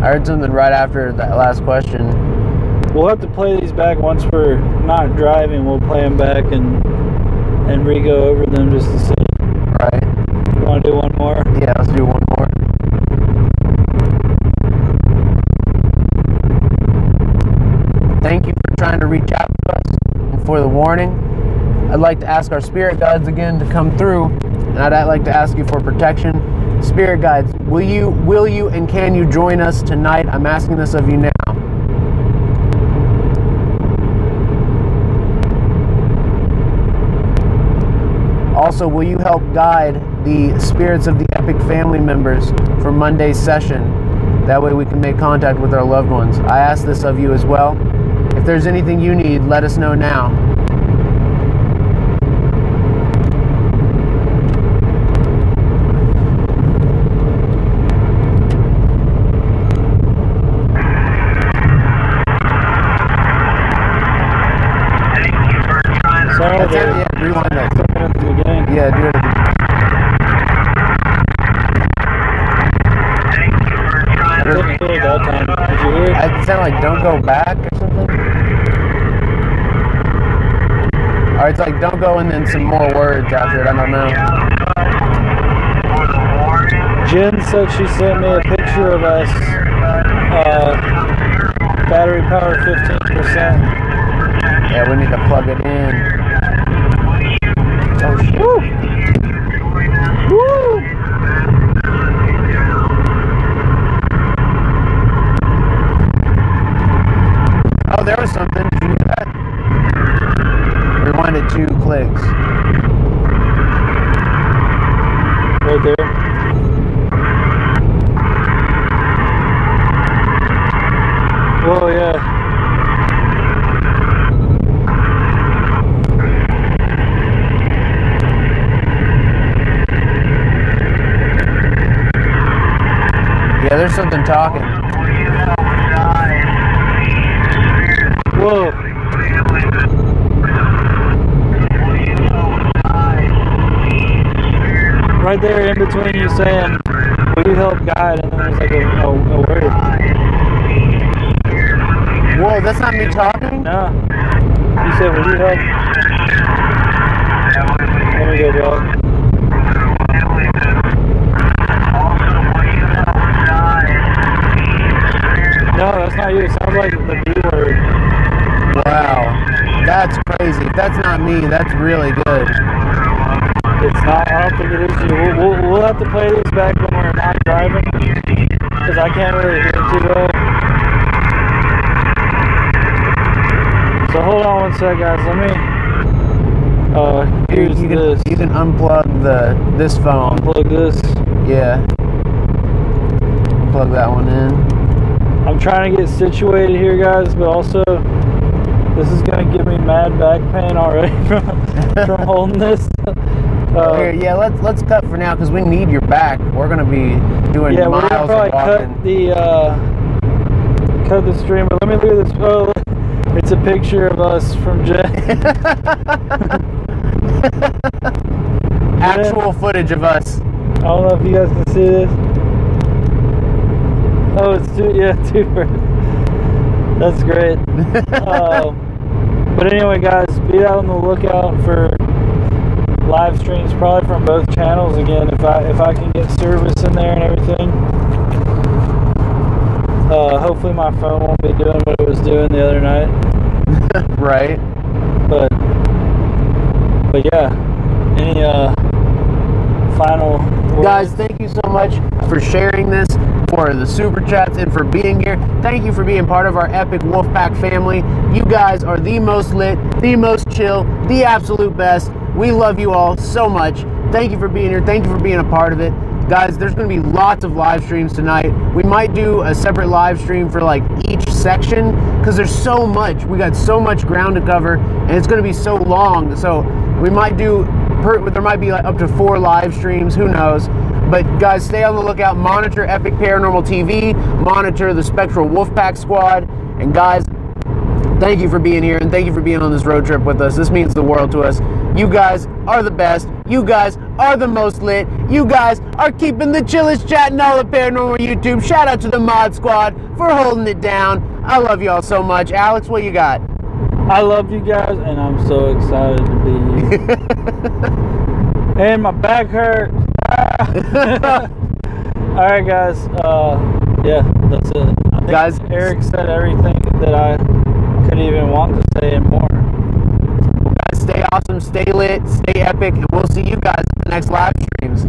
I heard something right after that last question. We'll have to play these back once we're not driving. We'll play them back and re-go over them just to see. Right. You want to do one more? Yeah, let's do one more. Thank you for trying to reach out to us and for the warning. I'd like to ask our spirit guides again to come through, and I'd like to ask you for protection. Spirit guides, will you and can you join us tonight? I'm asking this of you now. Also, will you help guide the spirits of the Epic family members for Monday's session? That way we can make contact with our loved ones. I ask this of you as well. If there's anything you need, let us know now. Yeah, rewind that. At the beginning. Yeah, do it at I didn't hear it that time. Did you hear it? It sounded like don't go back or something. Or it's like, don't go and then some more words after it. I don't know. Jen said she sent me a picture of us. Battery power 15%. Yeah, we need to plug it in. Oh, shit. Woo! Woo! Oh, there was something. Did you hear that? Rewind it 2 clicks. Right there. Whoa, yeah. Yeah, there's something talking. Whoa. Right there in between you saying, will you help guide? And then there's like a word. Whoa, that's not me talking? No. You said, will you help? Let me go, dog. No, that's not you. It sounds like the B word. Wow. That's crazy. If that's not me, that's really good. It's not. I don't think it is you. We'll have to play these back when we're not driving, because I can't really hear too well. So hold on one sec, guys. Let me. Here's this. You can unplug this phone. Unplug this. Yeah. Plug that one in. I'm trying to get situated here, guys, but also this is gonna give me mad back pain already from holding this. Here, yeah, let's cut for now because we need your back. We're gonna be doing yeah, miles we're gonna probably of walking. cut the stream. But let me look at this. Oh, look. It's a picture of us from Jen. Actual footage of us. I don't know if you guys can see this. Oh, it's two That's great. But anyway, guys, be out on the lookout for live streams, probably from both channels again, if I can get service in there and everything. Hopefully my phone won't be doing what it was doing the other night. Right. But yeah, any final words? Guys, thank you so much for sharing this, for the super chats, and for being here. Thank you for being part of our epic Wolfpack family. You guys are the most lit, the most chill, the absolute best. We love you all so much. Thank you for being here. Thank you for being a part of it. Guys, there's going to be lots of live streams tonight. We might do a separate live stream for like each section because there's so much. We got so much ground to cover and it's going to be so long. So we might do, there might be like up to 4 live streams. Who knows? But guys, stay on the lookout. Monitor Epic Paranormal TV. Monitor the Spectral Wolfpack Squad. And guys, thank you for being here and thank you for being on this road trip with us. This means the world to us. You guys are the best. You guys are the most lit. You guys are keeping the chillest chat in all of Paranormal YouTube. Shout out to the Mod Squad for holding it down. I love y'all so much. Alex, what you got? I love you guys, and I'm so excited to be here. And my back hurt. Alright, guys. Yeah, that's it. I think Guys, Eric said everything that I could even want to say and more. Guys, stay awesome, stay lit, stay epic, and we'll see you guys in the next live streams.